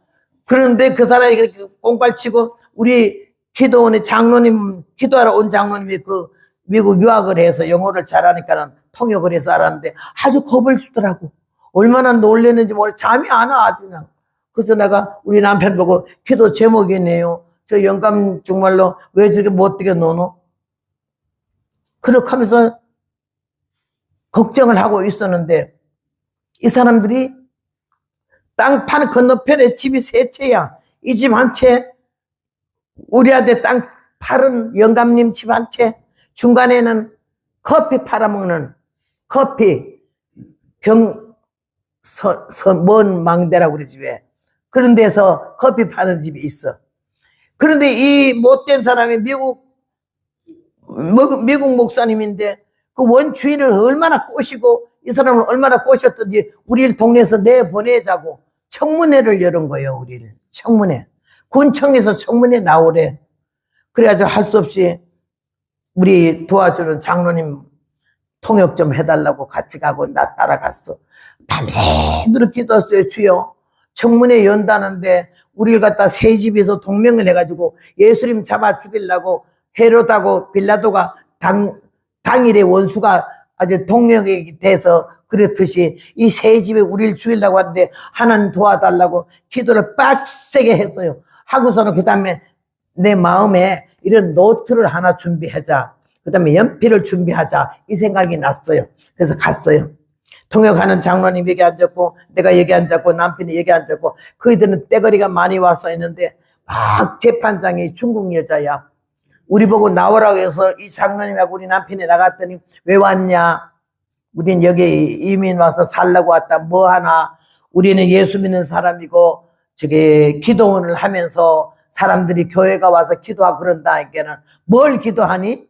그런데 그 사람이 그렇게 꽁발치고 우리 기도원의 장로님, 기도하러 온 장로님이 그 미국 유학을 해서 영어를 잘하니까 통역을 해서 알았는데 아주 겁을 주더라고. 얼마나 놀랬는지 몰라. 잠이 안 와, 아주 그냥. 그래서 내가 우리 남편 보고 기도 제목이네요. 저 영감 정말로 왜 저렇게 못되게 노노? 그렇게 하면서 걱정을 하고 있었는데 이 사람들이 땅판 건너편에 집이 3채야. 이 집 한 채, 우리 아들 땅 팔은 영감님 집 한 채, 중간에는 커피 팔아먹는 커피 먼 망대라고 그래 집에. 그런 데서 커피 파는 집이 있어. 그런데 이 못된 사람이 미국 목사님인데 그 원주인을 얼마나 꼬시고 이 사람을 얼마나 꼬셨던지 우리 동네에서 내보내자고 청문회를 열은 거예요. 우리를 청문회, 군청에서 청문회 나오래. 그래가지고 할 수 없이 우리 도와주는 장로님 통역 좀 해달라고 같이 가고 나 따라갔어. 밤새도록 기도했어요. 주여 청문회 연다는데 우리를 갖다 새 집에서 동맹을 해가지고 예수님 잡아 죽이려고 헤롯하고 빌라도가 당일에 원수가 아주 동력이 돼서 그렇듯이 이 새 집에 우리를 죽이려고 하는데 하나님 도와달라고 기도를 빡세게 했어요. 하고서는 그 다음에 내 마음에 이런 노트를 하나 준비하자. 그 다음에 연필을 준비하자. 이 생각이 났어요. 그래서 갔어요. 통역하는 장로님 여기 앉았고 내가 여기 앉았고 남편이 여기 앉았고 그이들은 떼거리가 많이 와서 있는데 막 재판장이 중국 여자야. 우리 보고 나오라고 해서 이 장로님하고 우리 남편이 나갔더니 왜 왔냐? 우린 여기 이민 와서 살라고 왔다. 뭐 하나? 우리는 예수 믿는 사람이고 저기 기도원을 하면서 사람들이 교회가 와서 기도하고 그런다 하니까는 뭘 기도하니?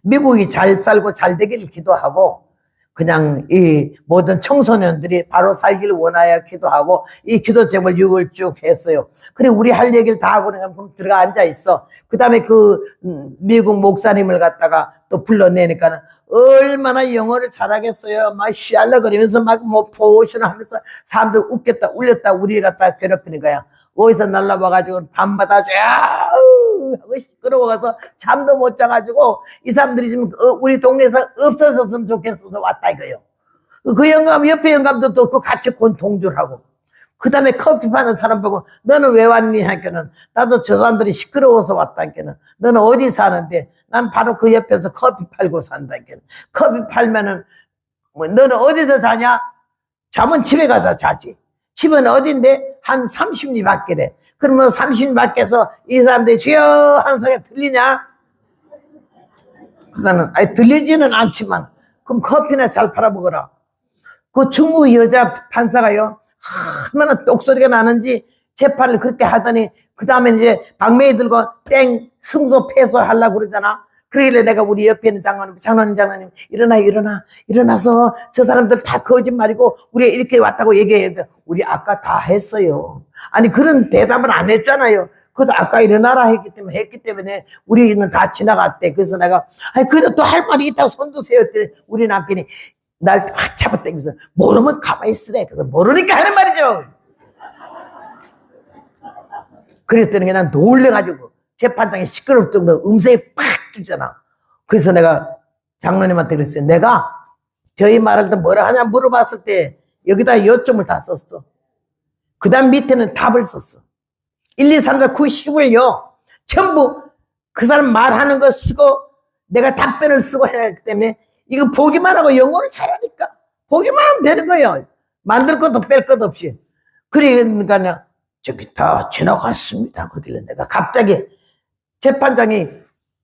미국이 잘 살고 잘 되기를 기도하고 그냥 이 모든 청소년들이 바로 살기를 원하여 기도하고 이 기도 제목을 6을 쭉 했어요. 그래 우리 할 얘기를 다 하고 그냥 들어가 앉아 있어. 그 다음에 그 미국 목사님을 갖다가 또 불러내니까는 얼마나 영어를 잘하겠어요. 막 쉬알러거리면서 막 뭐 포션을 하면서 사람들 웃겠다 울렸다 우리를 갖다가 괴롭히는 거야. 어디서 날라와가지고 밤마다 쫙 하고 시끄러워가서 잠도 못 자가지고 이 사람들이 지금 우리 동네에서 없어졌으면 좋겠어서 왔다 이거요. 그 영감 옆에 영감도 또 그 같이 동조를 하고 그 다음에 커피 파는 사람 보고 너는 왜 왔니 하니까는 나도 저 사람들이 시끄러워서 왔다 하니까는 너는 어디 사는데 난 바로 그 옆에서 커피 팔고 산다 하니까는 커피 팔면은 뭐 너는 어디서 자냐? 잠은 집에 가서 자지. 집은 어딘데? 한 30리 밖이래. 그러면 30리 밖에서 이 사람들이 주여 하는 소리가 들리냐? 그거는 아니 들리지는 않지만 그럼 커피나 잘 팔아먹어라. 그 중국 여자 판사가요 얼마나 똑소리가 나는지 재판을 그렇게 하더니 그 다음에 이제 방맹이 들고 땡 승소 패소하려고 그러잖아. 그러길래 내가 우리 옆에 있는 장로님 일어나서 저 사람들 다 거짓말이고 우리가 이렇게 왔다고 얘기해요. 우리 아까 다 했어요. 아니 그런 대답은 안 했잖아요. 그것도 아까 일어나라 했기 때문에 우리는 다 지나갔대. 그래서 내가 아니 그래도 또 할 말이 있다고 손 드세요 했더니 우리 남편이 날 확 잡아당기면서 모르면 가만히 있으래. 그래서 모르니까 하는 말이죠. 그랬더니 그냥 놀래가지고 재판장에 시끄럽던 거 음성이 팍 주잖아. 그래서 내가 장로님한테 그랬어요. 내가 저희 말할 때 뭐라 하냐 물어봤을 때 여기다 요점을 다 썼어. 그 다음 밑에는 답을 썼어. 1, 2, 3, 4, 9, 10을요 전부 그 사람 말하는 거 쓰고 내가 답변을 쓰고 해놨기 때문에 이거 보기만 하고 영어를 잘하니까 보기만 하면 되는 거예요. 만들 것도 뺄 것 없이. 그러니까 저기 다 지나갔습니다. 그러길래 내가 갑자기 재판장이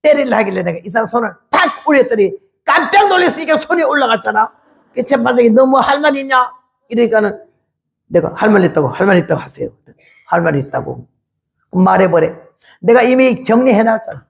때리려 하길래 내가 이 사람 손을 팍 올렸더니 깜짝 놀랐으니까 손이 올라갔잖아. 그 재판장이 너 뭐 할 말 있냐? 이러니까는 내가 할 말 있다고 하세요. 할 말이 있다고. 그럼 말해버려. 내가 이미 정리해놨잖아.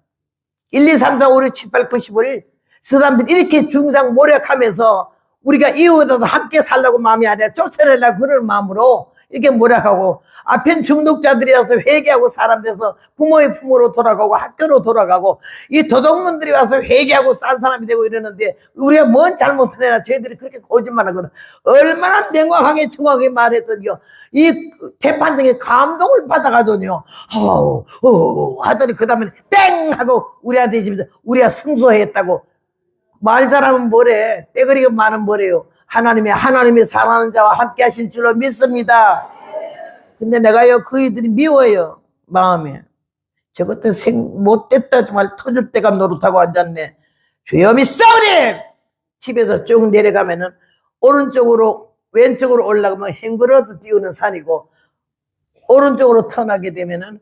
1, 2, 3, 4, 5, 6, 7, 8, 9, 10을 그 사람들이 이렇게 중상모략하면서 우리가 이웃에서 함께 살라고 마음이 아니라 쫓아내려고 그런 마음으로 이렇게 모략하고 앞엔 중독자들이 와서 회개하고 사람 돼서 부모의 품으로 돌아가고 학교로 돌아가고 이 도둑놈들이 와서 회개하고 딴 사람이 되고 이러는데 우리가 뭔 잘못을 해나 저희들이 그렇게 거짓말하거든. 얼마나 명확하게 정확하게 말했더니요 이 재판장이 감동을 받아가더니요 하더니 그 다음에 땡 하고 우리한테 집에서 우리가 승소했다고. 말 잘하면 뭐래. 떼거리가 많으면 뭐래요. 하나님이 사랑하는 자와 함께 하실 줄로 믿습니다. 근데 내가요 그이들이 미워요. 마음에 저것도 못됐다 정말 터질 때가 노릇하고 앉았네. 주여 믿사오니 집에서 쭉 내려가면은 오른쪽으로 왼쪽으로 올라가면 헹그러도 띄우는 산이고 오른쪽으로 턴하게 되면은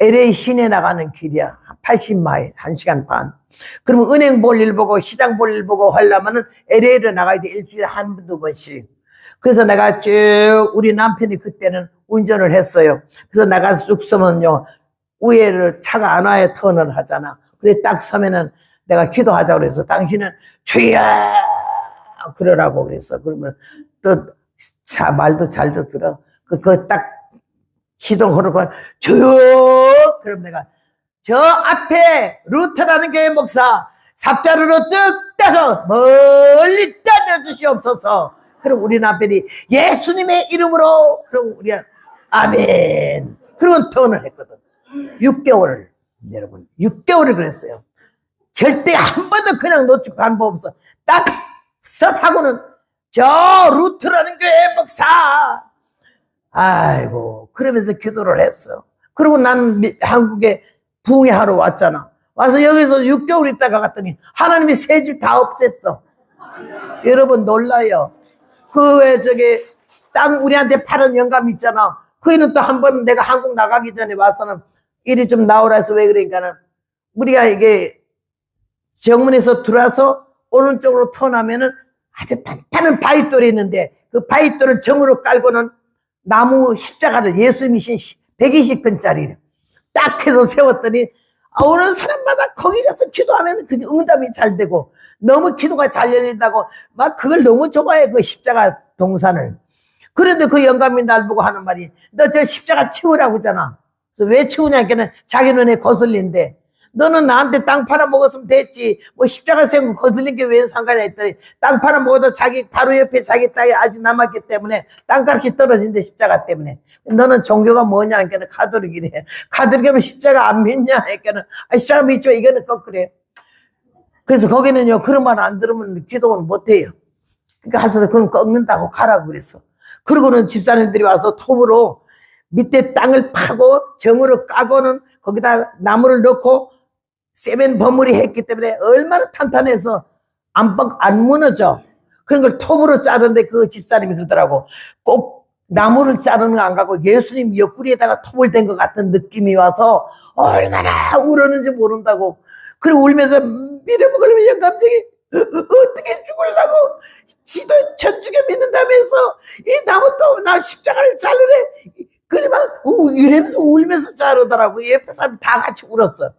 LA 시내 나가는 길이야. 80마일 1시간 반. 그러면 은행 볼 일 보고 시장 볼 일 보고 하려면은 LA를 나가야 돼. 일주일에 한두 번씩. 그래서 내가 쭉 우리 남편이 그때는 운전을 했어요. 그래서 나가 쑥 서면요 위에를 차가 안 와야 턴을 하잖아. 그래 딱 서면은 내가 기도하자고 그래서 당신은 주여 그러라고 그랬어. 그러면 또 차 말도 잘 듣더라. 그 딱 시동 걸고 주여 그럼 내가 저 앞에 루터라는 교회 목사 삽자루로 뚝 따서 멀리 따져주시옵소서. 그럼 우리 남편이 예수님의 이름으로 그럼 우리가 아멘 그런 턴을 했거든. 6개월을 여러분 6개월을 그랬어요. 절대 한 번도 그냥 놓치고 간 법 없어. 딱 스톱하고는 저 루터라는 교회 목사 아이고 그러면서 기도를 했어. 그리고 나는 한국에 부흥회하러 왔잖아. 와서 여기서 6개월 있다가 갔더니 하나님이 새 집 다 없앴어. 여러분 놀라요. 그 왜 저기 땅 우리한테 파는 영감 있잖아. 그이는 또 한 번 내가 한국 나가기 전에 와서는 일이 좀 나오라 해서 왜 그러니까는 우리가 이게 정문에서 들어와서 오른쪽으로 턴하면은 아주 탄탄한 바위돌이 있는데 그 바위돌을 정으로 깔고는 나무 십자가를 예수님이신 120근짜리 딱 해서 세웠더니 오는 사람마다 거기 가서 기도하면 그게 응답이 잘 되고 너무 기도가 잘 열린다고 막 그걸 너무 좋아해 그 십자가 동산을. 그런데 그 영감이 날 보고 하는 말이 너 저 십자가 치우라고 하잖아. 그래서 왜 치우냐니까는 자기 눈에 거슬린대. 너는 나한테 땅 팔아먹었으면 됐지 뭐 십자가 세운 거 거슬린 게 왜 상관이야 했더니 땅 팔아먹어도 자기 바로 옆에 자기 땅이 아직 남았기 때문에 땅값이 떨어진대 십자가 때문에. 너는 종교가 뭐냐 하니까 가톨릭이래. 가톨릭이면 십자가 안 믿냐 하니까 십자가 믿지만 이거는 거꾸래. 그래서 거기는요 그런 말 안 들으면 기도는 못해요. 그러니까 할 수 없어. 그건 꺾는다고 가라고 그랬어. 그러고는 집사님들이 와서 톱으로 밑에 땅을 파고 정으로 까고는 거기다 나무를 넣고 세면 버무리 했기 때문에 얼마나 탄탄해서 안 무너져. 그런 걸 톱으로 자르는데 그 집사님이 그러더라고. 꼭 나무를 자르는 거 안 가고 예수님 옆구리에다가 톱을 댄 것 같은 느낌이 와서 얼마나 울었는지 모른다고. 그리고 울면서 믿음을 영감쟁이 어떻게 죽으려고 지도 천주교 믿는다면서 이 나무 또 나 십자가를 자르래. 그래 막 이러면서 울면서 자르더라고. 옆에 사람이 다 같이 울었어.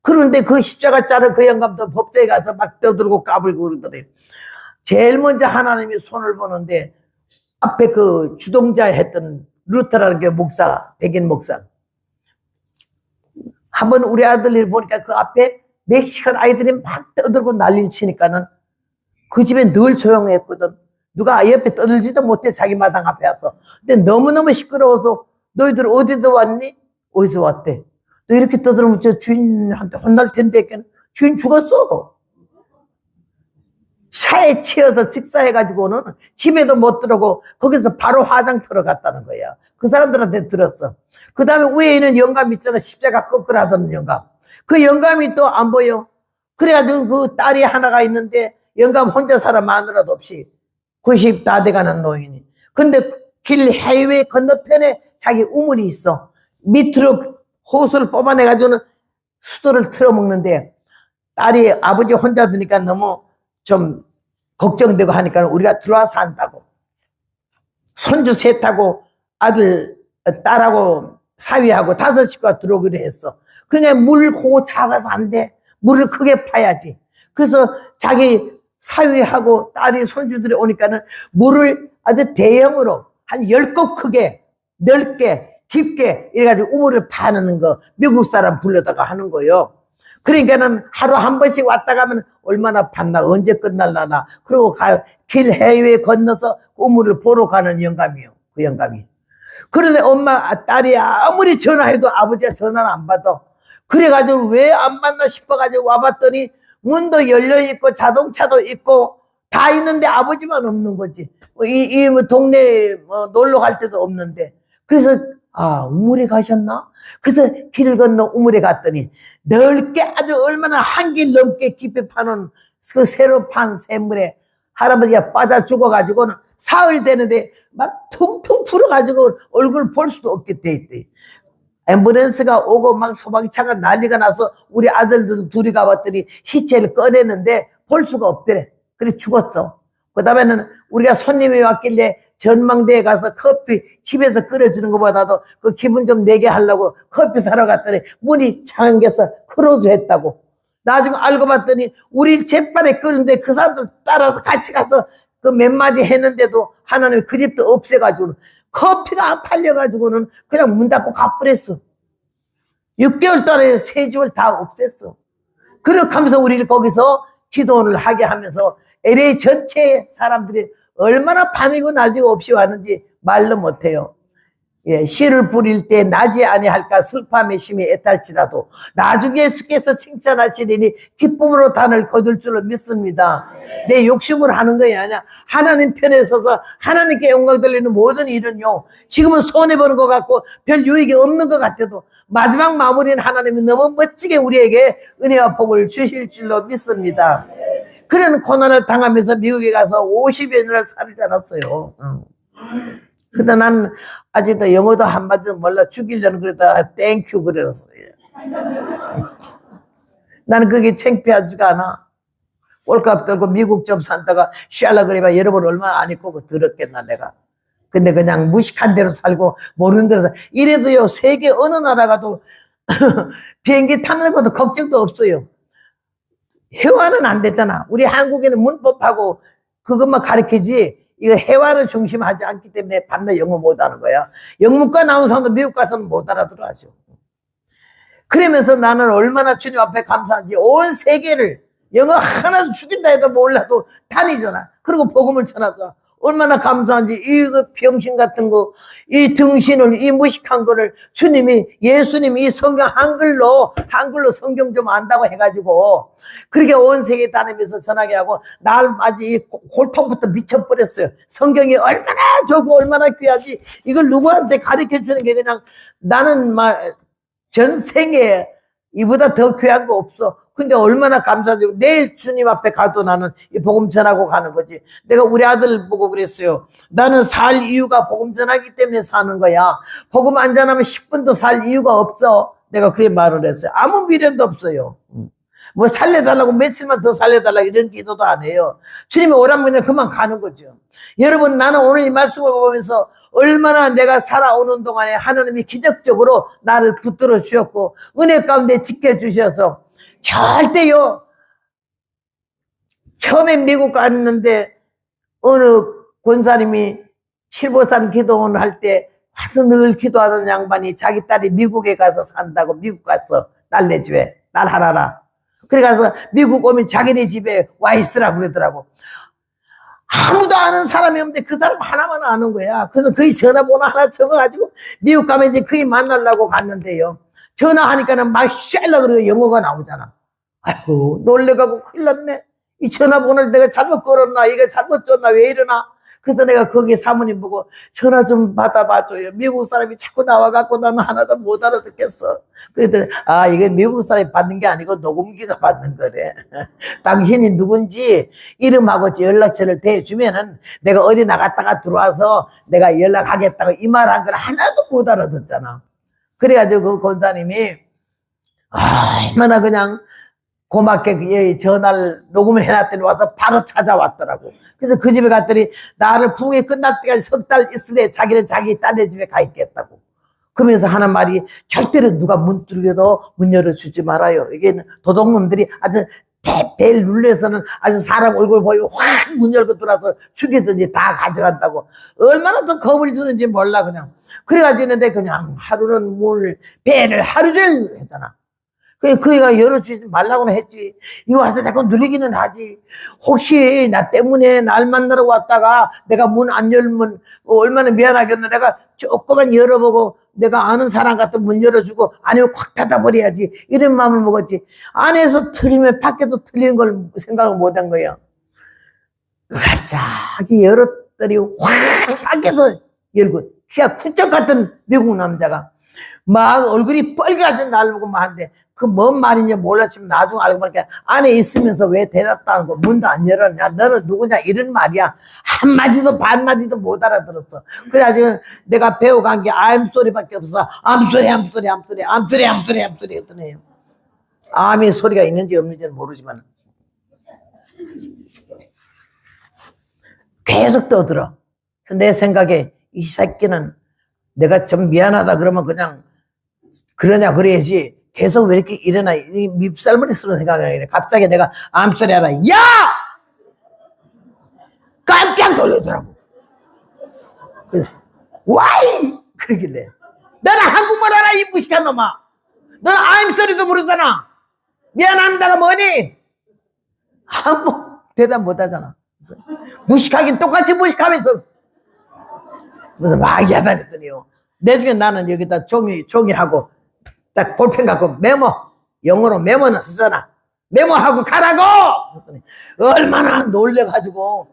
그런데 그 십자가 자를 그 영감도 법정에 가서 막 떠들고 까불고 그러더래. 제일 먼저 하나님이 손을 보는데 앞에 그 주동자 했던 루터라는 게 목사, 백인 목사. 한번 우리 아들을 보니까 그 앞에 멕시칸 아이들이 막 떠들고 난리를 치니까는 그 집에 늘 조용했거든. 누가 옆에 떠들지도 못해 자기 마당 앞에 와서. 근데 너무너무 시끄러워서 너희들 어디서 왔니? 어디서 왔대? 너 이렇게 떠들면 저 주인한테 혼날 텐데 주인 죽었어. 차에 치여서 직사해가지고는 집에도 못 들어오고 거기서 바로 화장터로 갔다는 거야. 그 사람들한테 들었어. 그 다음에 위에 있는 영감 있잖아. 십자가 거꾸로 하던 영감. 그 영감이 또 안 보여. 그래가지고 그 딸이 하나가 있는데 영감 혼자 살아 마누라도 없이 90 다 돼가는 노인이. 근데 길 하이웨이 건너편에 자기 우물이 있어. 밑으로 호수를 뽑아내가지고는 수도를 틀어먹는데 딸이 아버지 혼자 두니까 너무 좀 걱정되고 하니까 우리가 들어와서 한다고. 손주 셋하고 아들, 딸하고 사위하고 5 식구가 들어오기로 했어. 그러니까 물 고고 작아서 안 돼. 물을 크게 파야지. 그래서 자기 사위하고 딸이 손주들이 오니까는 물을 아주 대형으로 한 10컵 크게 넓게 깊게 이래가지고 우물을 파는 거 미국 사람 불러다가 하는 거예요. 그러니까는 하루 한 번씩 왔다 가면 얼마나 팠나 언제 끝날라나. 그리고 길 해외 건너서 우물을 보러 가는 영감이요. 그 영감이. 그런데 엄마 딸이 아무리 전화해도 아버지가 전화를 안 받아. 그래가지고 왜 안 받나 싶어가지고 와봤더니 문도 열려있고 자동차도 있고 다 있는데 아버지만 없는 거지. 이 동네에 놀러 갈 때도 없는데. 그래서 우물에 가셨나? 그래서 길 건너 우물에 갔더니 넓게 아주 얼마나 한 길 넘게 깊이 파는 그 새로 판 샘물에 할아버지가 빠져 죽어가지고는 사흘 되는데 막 퉁퉁 풀어가지고 얼굴 볼 수도 없게 돼 있대. 앰뷸런스가 오고 막 소방차가 난리가 나서 우리 아들도 둘이 가봤더니 시체를 꺼내는데 볼 수가 없더래. 그래 죽었어. 그 다음에는 우리가 손님이 왔길래 전망대에 가서 커피 집에서 끓여주는 것보다도 그 기분 좀 내게 하려고 커피 사러 갔더니 문이 잠겨서 크로즈 했다고. 나중에 알고 봤더니 우리 재판에 끄는데 그 사람들 따라서 같이 가서 그 몇 마디 했는데도 하나님이 그 집도 없애가지고 커피가 안 팔려가지고는 그냥 문 닫고 가버렸어. 6개월 동안에 새 집을 다 없앴어. 그렇게 하면서 우리를 거기서 기도를 하게 하면서 LA 전체 사람들이 얼마나 밤이고 낮이고 없이 왔는지 말로 못해요. 예, 씨를 뿌릴 때 나지 아니할까 슬픔의 심이 애탈지라도 나중에 예수께서 칭찬하시리니 기쁨으로 단을 거둘 줄로 믿습니다. 내 욕심을 하는 것이 아니야. 하나님 편에 서서 하나님께 영광 돌리는 모든 일은요, 지금은 손해보는 것 같고 별 유익이 없는 것 같아도 마지막 마무리는 하나님이 너무 멋지게 우리에게 은혜와 복을 주실 줄로 믿습니다. 그런 고난을 당하면서 미국에 가서 50여 년을 살지 않았어요. 근데 나는 아직도 영어도 한마디도 몰라 죽이려는 그러다가 땡큐 그랬어요. 나는 그게 창피하지가 않아. 꼴값 들고 미국 좀 산다가 쉬알라 그래봐 여러분 얼마나 안 입고 들었겠나 내가. 근데 그냥 무식한 대로 살고 모르는 대로 살고. 이래도요 세계 어느 나라 가도 비행기 타는 것도 걱정도 없어요. 회화는 안 되잖아. 우리 한국에는 문법하고 그것만 가르치지 이거 회화를 중심하지 않기 때문에 밤낮 영어 못하는 거야. 영문과 나온 사람도 미국 가서는 못 알아들어 하죠. 그러면서 나는 얼마나 주님 앞에 감사한지 온 세계를 영어 하나도 죽인다 해도 몰라도 다니잖아. 그리고 복음을 전하자. 얼마나 감사한지 이 병신 같은 거, 이 등신을, 이 무식한 거를 주님이, 예수님이 이 성경 한글로 성경 좀 안다고 해가지고 그렇게 온 세계 다니면서 전하게 하고 날 아주 이 골통부터 미쳐버렸어요. 성경이 얼마나 좋고 얼마나 귀하지 이걸 누구한테 가르쳐 주는 게 그냥 나는 막 전생에 이보다 더 귀한 거 없어. 근데 얼마나 감사하지. 내일 주님 앞에 가도 나는 이 복음 전하고 가는 거지. 내가 우리 아들 보고 그랬어요. 나는 살 이유가 복음 전하기 때문에 사는 거야. 복음 안 전하면 10분도 살 이유가 없어. 내가 그렇게 말을 했어요. 아무 미련도 없어요. 뭐 살려달라고 며칠만 더 살려달라고 이런 기도도 안 해요. 주님이 오라면 그냥 그만 가는 거죠. 여러분, 나는 오늘 이 말씀을 보면서 얼마나 내가 살아오는 동안에 하나님이 기적적으로 나를 붙들어 주셨고 은혜 가운데 지켜주셔서 절대요. 처음에 미국 갔는데 어느 권사님이 칠보산 기도원을 할 때 와서 늘 기도하던 양반이 자기 딸이 미국에 가서 산다고 미국 가서 딸네 집에 딸 하나라. 그래 가서 미국 오면 자기네 집에 와 있으라고 그러더라고. 아무도 아는 사람이 없는데 그 사람 하나만 아는 거야. 그래서 그의 전화번호 하나 적어가지고 미국 가면 이제 그의 만나려고 갔는데요. 전화하니까는 막 샬라 그러고 영어가 나오잖아. 아이고 놀래가고 큰일 났네. 이 전화번호를 내가 잘못 걸었나 이게 잘못 줬나 왜 이러나. 그래서 내가 거기 사모님 보고 전화 좀 받아봐줘요. 미국 사람이 자꾸 나와갖고 나는 하나도 못 알아듣겠어. 그랬더니 아 이게 미국 사람이 받는 게 아니고 녹음기가 받는 거래. 당신이 누군지 이름하고 연락처를 대주면은 내가 어디 나갔다가 들어와서 내가 연락하겠다고 이 말한 걸 하나도 못 알아듣잖아. 그래가지고 그 권사님이 얼마나 그냥 고맙게 전화를 녹음을 해놨더니 와서 바로 찾아왔더라고. 그래서 그 집에 갔더니 나를 부흥이 끝날 때까지 석 달 있으래 자기는 자기 딸네 집에 가 있겠다고. 그러면서 하는 말이 절대로 누가 문 뚫겨도 문 열어주지 말아요. 이게 도둑놈들이 아주 벨 눌려서는 아주 사람 얼굴 보이면 확 문 열고 들어와서 죽이든지 다 가져간다고. 얼마나 더 겁을 주는지 몰라 그냥. 그래가지고 있는데 그냥 하루는 배를 하루 종일 했잖아. 그애가 열어주지 말라고는 했지. 이거 와서 자꾸 누리기는 하지. 혹시 나 때문에 날 만나러 왔다가 내가 문 안 열면 얼마나 미안하겠나. 내가 조금만 열어보고 내가 아는 사람 같은 문 열어주고 아니면 콱 닫아버려야지. 이런 마음을 먹었지. 안에서 틀리면 밖에도 틀리는 걸 생각을 못한 거야. 살짝 열었더니 확 밖에서 열고 키가 쿵쩍 같은 미국 남자가 막 얼굴이 빨개가지고 나를 보고 막 하는데 그 뭔 말인지 몰랐지만 나중에 알고 보니까 안에 있으면서 왜 대답도 거 문도 안 열었냐 너는 누구냐 이런 말이야. 한마디도 반마디도 못 알아들었어. 그래가지고 내가 배워간 게 I'm sorry밖에 없어. I'm sorry I'm sorry I'm sorry I'm sorry I'm sorry I'm sorry 했더니 암의 소리가 있는지 없는지는 모르지만 계속 떠들어. 내 생각에 이 새끼는 내가 좀 미안하다 그러면 그냥 그러냐 그래야지 계속 왜 이렇게 일어나 밉살머리 쓰는 생각이 나네. 갑자기 내가 암소리 하다 야! 깜짝 놀라더라고. 그래 와이! 그러길래 너는 한국말 알아 이 무식한 놈아. 너는 암소리도 모르잖아. 미안합니다가 뭐니? 아무 대답 못하잖아. 무식하긴 똑같이 무식하면서 그래서 막 야단했더니요. 나중에 나는 여기다 종이하고 딱 볼펜 갖고 메모, 영어로 메모는 쓰잖아. 메모하고 가라고! 얼마나 놀래가지고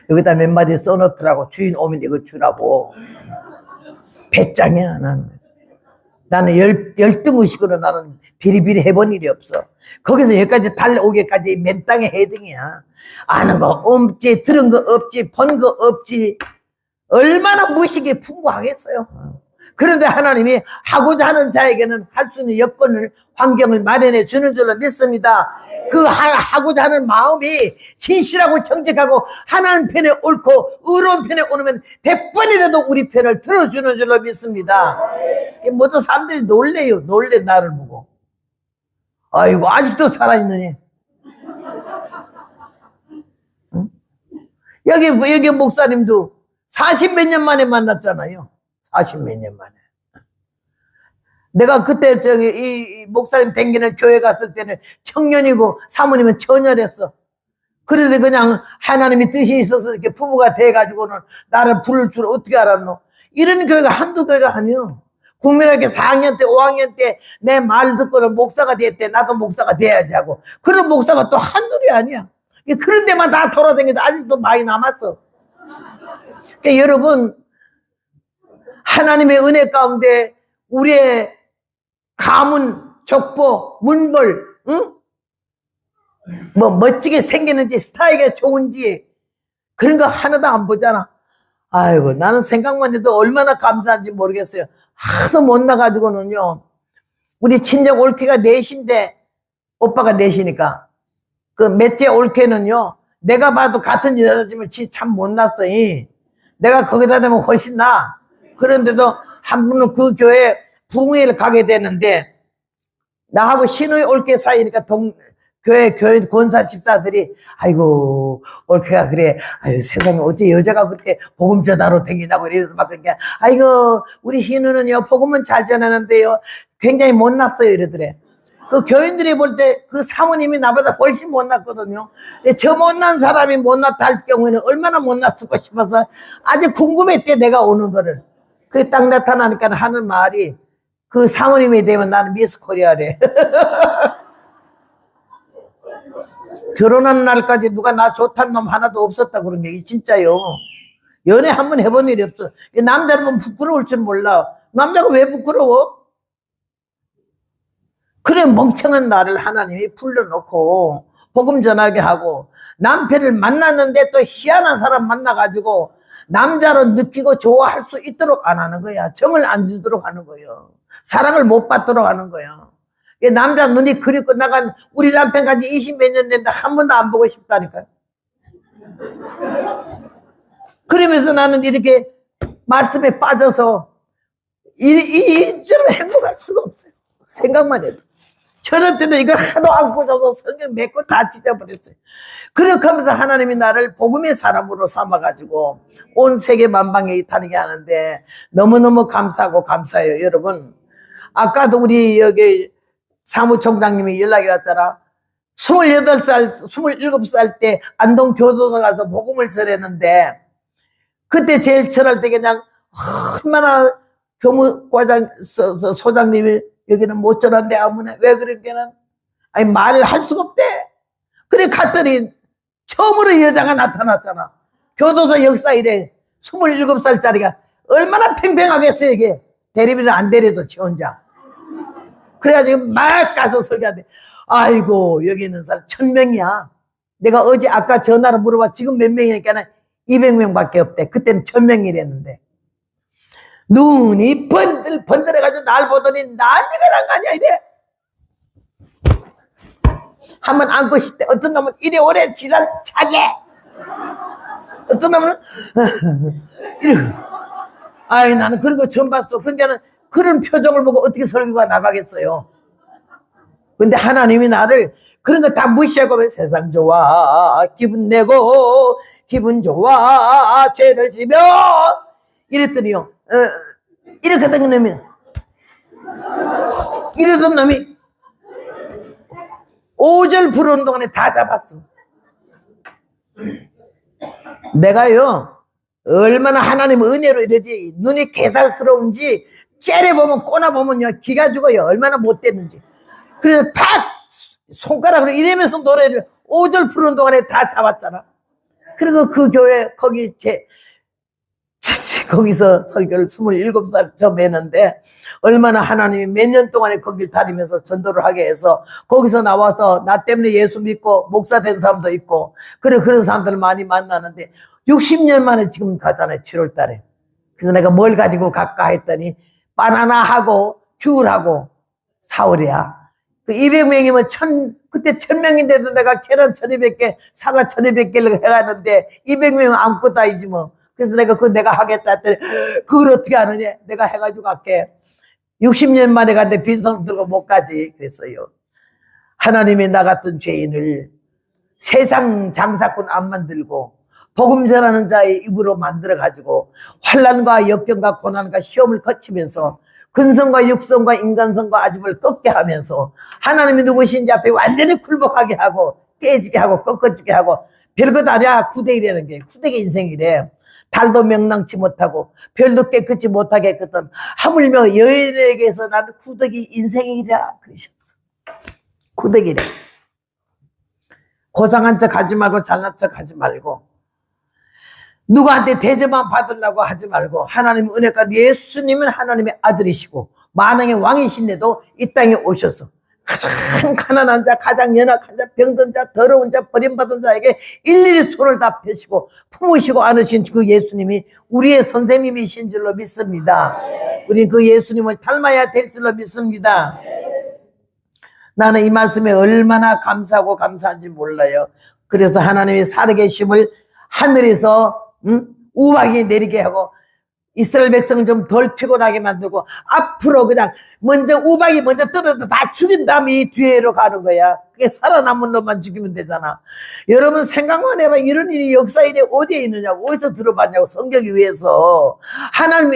여기다 몇 마디 써놓더라고. 주인 오면 이거 주라고. 배짱이야 나는 열등의식으로 나는 비리비리 해본 일이 없어. 거기서 여기까지 달려오기까지 맨 땅에 해등이야. 아는 거 없지, 들은 거 없지, 본 거 없지. 얼마나 무식이 풍부하겠어요. 그런데 하나님이 하고자 하는 자에게는 할 수 있는 여건을 환경을 마련해 주는 줄로 믿습니다. 그 하고자 하는 마음이 진실하고 정직하고 하나님 편에 옳고 의로운 편에 오르면 100번이라도 우리 편을 들어주는 줄로 믿습니다. 모든 사람들이 놀래요. 놀래 나를 보고. 아이고 아직도 살아있느니. 응? 여기 목사님도 40몇 년 만에 만났잖아요. 40몇 년 만에. 내가 그때 이 목사님 댕기는 교회 갔을 때는 청년이고 사모님은 처녀랬어. 그래도 그냥 하나님의 뜻이 있어서 이렇게 부부가 돼가지고는 나를 부를 줄 어떻게 알았노? 이런 교회가 한두 교회가 아니요. 국민학교 4학년 때 5학년 때 내 말 듣고는 목사가 됐대. 나도 목사가 돼야지 하고. 그런 목사가 또 한둘이 아니야. 그런 데만 다 돌아다니도 아직도 많이 남았어. 그러니까 여러분 하나님의 은혜 가운데 우리의 가문, 족보, 문벌, 응? 뭐 멋지게 생기는지 스타일이 좋은지 그런 거 하나도 안 보잖아. 아이고 나는 생각만 해도 얼마나 감사한지 모르겠어요. 하도 못 나가지고는요. 우리 친정 올케가 넷인데 오빠가 넷이니까 그 넷째 올케는요. 내가 봐도 같은 여자지만 참 못났어. 내가 거기다 대면 훨씬 나. 그런데도 한 분은 그 교회 부흥회를 가게 되는데 나하고 신우의 올케 사이니까 교회 권사 집사들이 아이고 올케가 그래 아유 세상에 어째 여자가 그렇게 복음 전하러 다니냐고 이래서 막 그러니까 아이고 우리 신우는요 복음은 잘 전하는데요 굉장히 못났어요 이러더래. 그 교인들이 볼 때 그 사모님이 나보다 훨씬 못났거든요. 근데 저 못난 사람이 못났다 할 경우에는 얼마나 못났을까 싶어서 아주 궁금했대 내가 오는 거를. 그게 딱 나타나니까 하는 말이 그 사모님이 되면 나는 미스 코리아래. 결혼하는 날까지 누가 나 좋다는 놈 하나도 없었다 그런 게 진짜요. 연애 한번 해본 일이 없어. 남자를 보면 부끄러울 줄 몰라. 남자가 왜 부끄러워? 그래 멍청한 나를 하나님이 불러놓고 복음 전하게 하고 남편을 만났는데 또 희한한 사람 만나가지고 남자로 느끼고 좋아할 수 있도록 안 하는 거야. 정을 안 주도록 하는 거예요. 사랑을 못 받도록 하는 거야. 남자 눈이 그리고 나간 우리 남편까지 20몇 년 됐는데 한 번도 안 보고 싶다니까. 그러면서 나는 이렇게 말씀에 빠져서 이처럼 행복할 수가 없어요. 생각만 해도. 저럴 때도 이걸 하도 안고 자서 성경 맺고 다 찢어버렸어요. 그렇게 하면서 하나님이 나를 복음의 사람으로 삼아가지고 온 세계 만방에 다니게 하는데 너무너무 감사하고 감사해요. 여러분 아까도 우리 여기 사무총장님이 연락이 왔잖아. 28살, 27살 때 안동 교도소 가서 복음을 전했는데 그때 제일 전할 때 그냥 얼마나 교무과장 소장님이 여기는 못 전한데 아무나 왜 그러게는 아니 말을 할 수가 없대. 그래 갔더니 처음으로 여자가 나타났잖아. 교도소 역사 이래 27살짜리가 얼마나 팽팽하겠어요 이게. 대리비를 안 대려도 지 혼자. 그래가지고 막 가서 설교하는데 아이고 여기 있는 사람 1000명이야. 내가 어제 아까 전화로 물어봐 지금 몇 명이니까 200명밖에 없대. 그때는 1000명이랬는데 눈이 번들해가지고 날 보더니 난리가 난 거 아니야 이래. 한번 안고 싶대. 어떤 놈은 이래 오래 지랄 차게. 어떤 놈은 이래. 아이 나는 그런 거 처음 봤어. 그러니까는 그런 표정을 보고 어떻게 설교가 나가겠어요. 근데 하나님이 나를 그런 거 다 무시하고 세상 좋아 기분 내고 기분 좋아 죄를 지며 이랬더니요 이렇게 된 놈이 이러던 놈이 5절 부르는 동안에 다 잡았어. 내가요 얼마나 하나님 은혜로 이러지 눈이 개살스러운지 째려보면 꼬나보면요 기가 죽어요. 얼마나 못됐는지. 그래서 탁 손가락으로 이러면서 노래를 5절 부르는 동안에 다 잡았잖아. 그리고 그 교회 거기 거기서 설교를 27살 저 매는데 얼마나 하나님이 몇 년 동안에 거길 다니면서 전도를 하게 해서 거기서 나와서 나 때문에 예수 믿고 목사 된 사람도 있고 그런 사람들을 많이 만나는데 60년 만에 지금 가잖아요. 7월 달에. 그래서 내가 뭘 가지고 갈까 했더니 바나나하고 귤하고 사월이야. 그 200명이면 그때 1000명인데도 내가 계란 1200개, 사과 1200개를 해가는데 200명은 아무것도 아니지 뭐. 그래서 내가 하겠다 했더니 그걸 어떻게 하느냐. 내가 해가지고 갈게. 60년 만에 갔는데 빈손 들고 못 가지. 그랬어요. 하나님이 나 같은 죄인을 세상 장사꾼 안 만들고 복음 전하는 자의 입으로 만들어가지고 환난과 역경과 고난과 시험을 거치면서 근성과 육성과 인간성과 아집을 꺾게 하면서 하나님이 누구신지 앞에 완전히 굴복하게 하고 깨지게 하고 꺾어지게 하고 별것 아니야. 구대기라는 게 구대기 인생이래. 달도 명랑치 못하고 별도 깨끗이 못하게 했거든. 하물며 여인에게서 나는 구더기 인생이라 그러셨어. 구더기래. 고상한 척 하지 말고 잘난 척 하지 말고 누구한테 대접만 받으려고 하지 말고 하나님의 은혜가 예수님은 하나님의 아들이시고 만왕의 왕이신데도 이 땅에 오셔서 가장 가난한 자, 가장 연약한 자, 병든 자, 더러운 자, 버림받은 자에게 일일이 손을 다 펴시고 품으시고 안으신 그 예수님이 우리의 선생님이신 줄로 믿습니다. 우리는 그 예수님을 닮아야 될 줄로 믿습니다. 나는 이 말씀에 얼마나 감사하고 감사한지 몰라요. 그래서 하나님이 살아계심을 하늘에서 우박이 내리게 하고 이스라엘 백성을 좀 덜 피곤하게 만들고 앞으로 그냥 먼저 우박이 먼저 떨어져 다 죽인 다음에 이 뒤로 가는 거야. 그게 살아남은 놈만 죽이면 되잖아. 여러분 생각만 해봐. 이런 일이 역사일에 어디에 있느냐고, 어디서 들어봤냐고. 성경이 위해서 하나님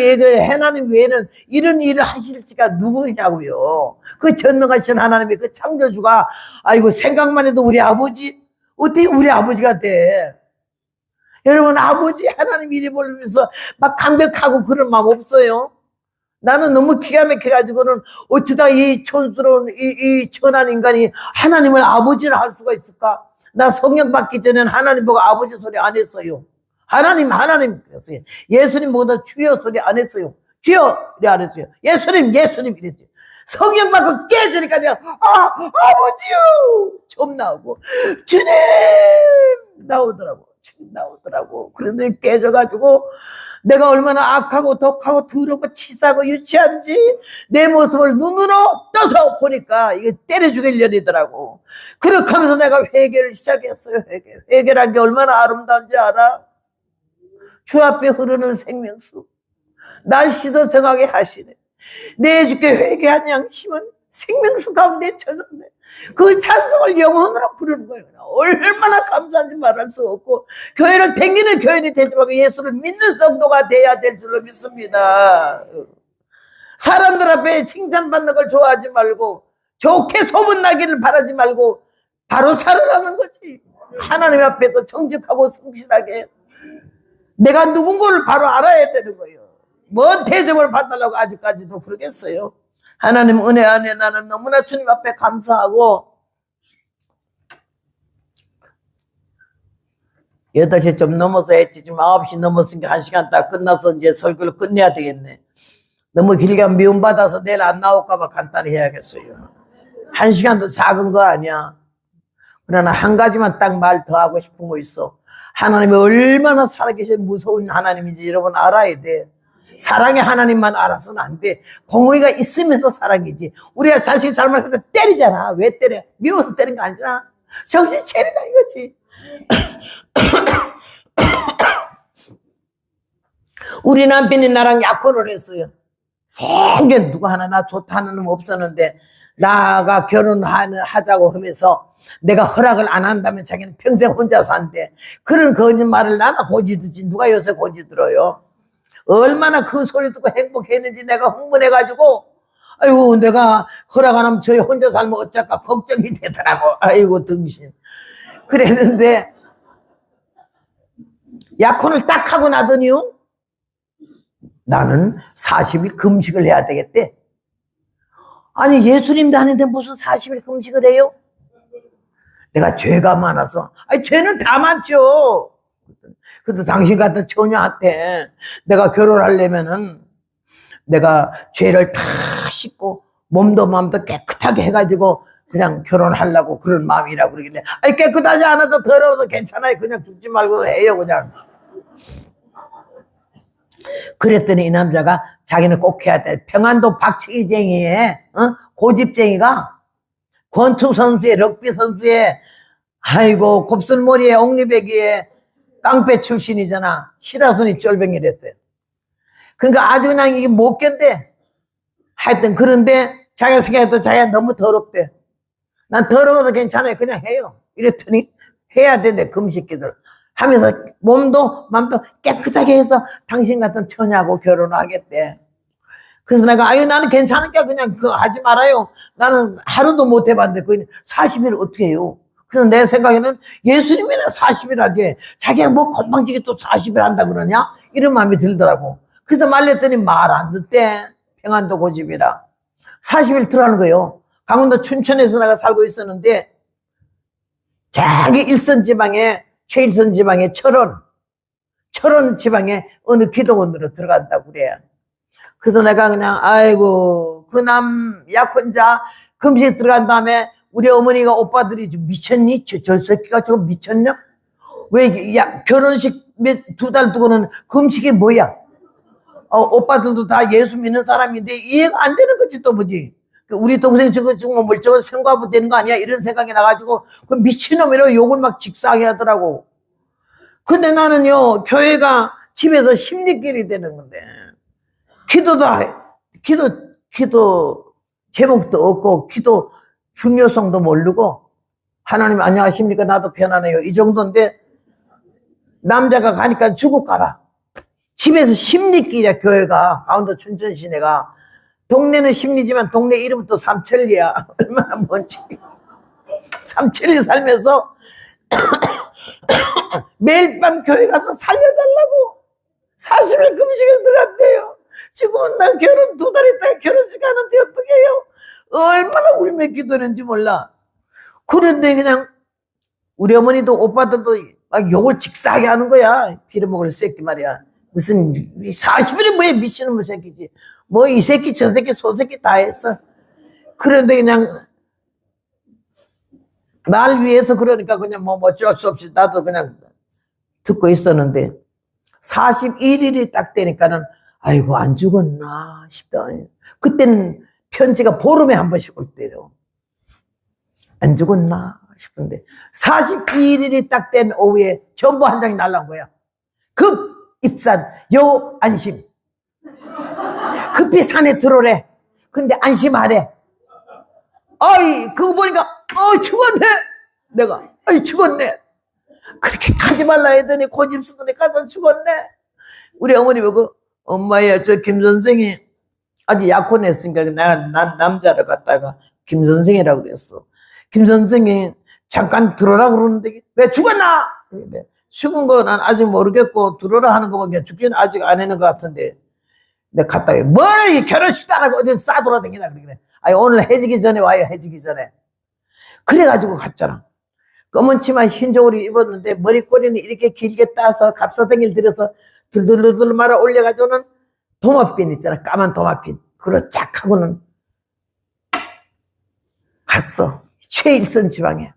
외에는 이런 일을 하실지가 누구냐고요. 그 전능하신 하나님이 그 창조주가 아이고 생각만 해도 우리 아버지 어떻게 우리 아버지가 돼. 여러분 아버지 하나님 이리 보면서 막 감격하고 그런 마음 없어요? 나는 너무 기가 막혀가지고는 어쩌다 이 촌스러운 이 천한 인간이 하나님을 아버지를 할 수가 있을까? 나 성령 받기 전에는 하나님 보고 아버지 소리 안 했어요. 하나님 그랬어요. 예수님 보고도 주여 소리 안 했어요. 주여 이래 안 했어요. 예수님 이랬지. 성령 받고 깨지니까 그냥 아버지요 처음 나오고 주님 나오더라고. 그런데 깨져가지고 내가 얼마나 악하고 독하고 더럽고 치사하고 유치한지 내 모습을 눈으로 떠서 보니까 이게 때려 죽일 년이더라고. 그렇게 하면서 내가 회개를 시작했어요. 회개란 게 얼마나 아름다운지 알아? 주 앞에 흐르는 생명수 날 씻어 정하게 하시네. 내 주께 회개한 양심은 생명수 가운데 쳐졌네. 그 찬송을 영혼으로 부르는 거예요. 얼마나 감사한지 말할 수 없고 교회를 댕기는 교인이 되지 말고 예수를 믿는 성도가 돼야 될 줄로 믿습니다. 사람들 앞에 칭찬받는 걸 좋아하지 말고 좋게 소문나기를 바라지 말고 바로 살아라는 거지. 하나님 앞에서 정직하고 성실하게 내가 누군가를 바로 알아야 되는 거예요. 뭔 대접을 받달라고 아직까지도 그러겠어요. 하나님 은혜 안에 나는 너무나 주님 앞에 감사하고 8시 좀 넘어서 했지. 지금 9시 넘었으니까 1시간 딱 끝나서 이제 설교를 끝내야 되겠네. 너무 길게 하면 미움받아서 내일 안 나올까봐 간단히 해야겠어요. 1시간도 작은 거 아니야. 그러나 한 가지만 딱 말 더 하고 싶은 거 있어. 하나님이 얼마나 살아계신 무서운 하나님인지 여러분 알아야 돼. 사랑의 하나님만 알아서는 안 돼. 공의가 있으면서 사랑이지. 우리가 자식 잘못할 때 때리잖아. 왜 때려? 미워서 때린 거 아니잖아. 정신 차리라 이거지. 우리 남편이 나랑 약혼을 했어요. 생전 누가 하나 나 좋다는 놈 없었는데 나가 결혼하자고 하면서 내가 허락을 안 한다면 자기는 평생 혼자 산대. 그런 거짓말을 나나 고지 듣지. 누가 요새 고지 들어요? 얼마나 그 소리 듣고 행복했는지 내가 흥분해가지고 아이고 내가 허락 안 하면 저희 혼자 살면 어쩔까 걱정이 되더라고. 아이고 등신. 그랬는데 약혼을 딱 하고 나더니요 나는 40일 금식을 해야 되겠대. 아니 예수님도 하는데 무슨 40일 금식을 해요? 내가 죄가 많아서. 아니 죄는 다 많죠. 그래도 당신 같은 처녀한테 내가 결혼하려면은 내가 죄를 다 씻고 몸도 마음도 깨끗하게 해가지고 그냥 결혼하려고 그런 마음이라고 그러길래 아니 깨끗하지 않아도 더러워도 괜찮아요. 그냥 죽지 말고 해요 그냥. 그랬더니 이 남자가 자기는 꼭 해야 돼. 평안도 박치기쟁이에 고집쟁이가 권투 선수에 럭비 선수에 아이고 곱슬머리에 옥리배기에 깡패 출신이잖아. 시라손이 쫄병이랬어요. 그러니까 아주 그냥 이게 못 견뎌. 하여튼 그런데 자기가 생각해도 자기가 너무 더럽대. 난 더러워도 괜찮아요. 그냥 해요. 이랬더니 해야 된대. 금식기들 하면서 몸도 마음도 깨끗하게 해서 당신 같은 처녀하고 결혼하겠대. 그래서 내가 아유 나는 괜찮으니까 그냥 그거 하지 말아요. 나는 하루도 못 해봤는데 그 40일 어떻게 해요? 그래서 내 생각에는 예수님이나 40일 하지 자기가 뭐 건방지게 또 40일 한다 그러냐? 이런 마음이 들더라고. 그래서 말렸더니 말 안 듣대. 평안도 고집이라 40일 들어가는 거예요. 강원도 춘천에서 내가 살고 있었는데 자기 일선 지방에 최일선 지방에 철원 지방에 어느 기도원으로 들어간다고 그래. 그래서 내가 그냥 아이고 그 남 약혼자 금식 들어간 다음에 우리 어머니가 오빠들이 미쳤니? 저 새끼가 저거 미쳤냐? 왜 결혼식 2달 두고는 금식이 뭐야? 오빠들도 다 예수 믿는 사람인데 이해가 안 되는 거지 또 뭐지? 우리 동생 저거 멀쩡한 생과부 되는 거 아니야? 이런 생각이 나가지고 그 미친놈이라고 욕을 막 직사하게 하더라고. 근데 나는요, 교회가 집에서 심리길이 되는 건데, 기도 제목도 없고, 기도 중요성도 모르고, 하나님 안녕하십니까? 나도 편안해요. 이 정도인데, 남자가 가니까 죽을까봐. 집에서 심리길이야, 교회가. 강원도 춘천 시내가. 동네는 심리지만 동네 이름은 또 삼천리야. 얼마나 먼지. 삼천리 살면서 매일 밤 교회 가서 살려달라고 40일 금식을 들어갔대요. 지금은 나 결혼 2달 있다가 결혼식 하는데 어떻게 해요? 얼마나 울며 기도했는지 몰라. 그런데 그냥 우리 어머니도 오빠들도 막 욕을 직사하게 하는 거야. 빌어먹을 새끼 말이야. 무슨 40일이 뭐야, 미친놈의 새끼지. 뭐 이 새끼 저 새끼 소 새끼 다 했어. 그런데 그냥 날 위해서 그러니까 그냥 뭐 어쩔 수 없이 나도 그냥 듣고 있었는데 41일이 딱 되니까는 아이고 안 죽었나 싶다. 그때는 편지가 보름에 한 번씩 올 때요. 안 죽었나 싶은데 42일이 딱 된 오후에 전부 한 장이 날라온 거야. 급 입산 요 안심. 급히 산에 들어오래. 근데 안심하래. 아이 그거 보니까 죽었네. 내가 죽었네. 그렇게 가지 말라 했더니 고집 쓰더니 가서 죽었네. 우리 어머니 보고 엄마야 저 김 선생이 아직 약혼했으니까 난 남자를 갖다가 김 선생이라고 그랬어. 김 선생이 잠깐 들어라 그러는데 왜 죽었나? 죽은 거 난 아직 모르겠고 들어라 하는 거밖에 죽지는 아직 안 했는 것 같은데 내가 갔다 뭘 결혼식도 안 하고 어디 싸돌아다니나 그래. 아니 오늘 해지기 전에 와요. 해지기 전에. 그래가지고 갔잖아. 검은 치마 흰 저고리 입었는데 머리꼬리는 이렇게 길게 따서 갑사등을 들여서 들들들들 말아 올려가지고는 도마핀 있잖아. 까만 도마핀. 그걸 쫙 하고는 갔어. 최일선 지방에.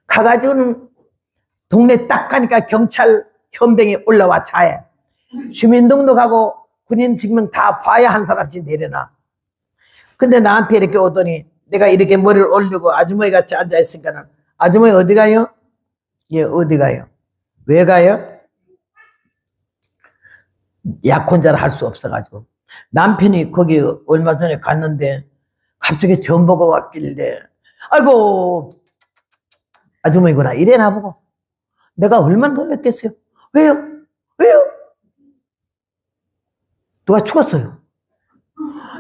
가가지고는 동네 딱 가니까 경찰 현병이 올라와 차에. 주민등록하고 군인 증명 다 봐야 한 사람씩 내려놔. 근데 나한테 이렇게 오더니 내가 이렇게 머리를 올리고 아주머니 같이 앉아있으니까는 아주머니 어디 가요? 예, 어디 가요? 왜 가요? 약혼자를 할 수 없어가지고. 남편이 거기 얼마 전에 갔는데 갑자기 전보가 왔길래 아이고 아주머니구나 이래 나보고 내가 얼마나 놀랐겠어요. 왜요? 왜요? 누가 죽었어요.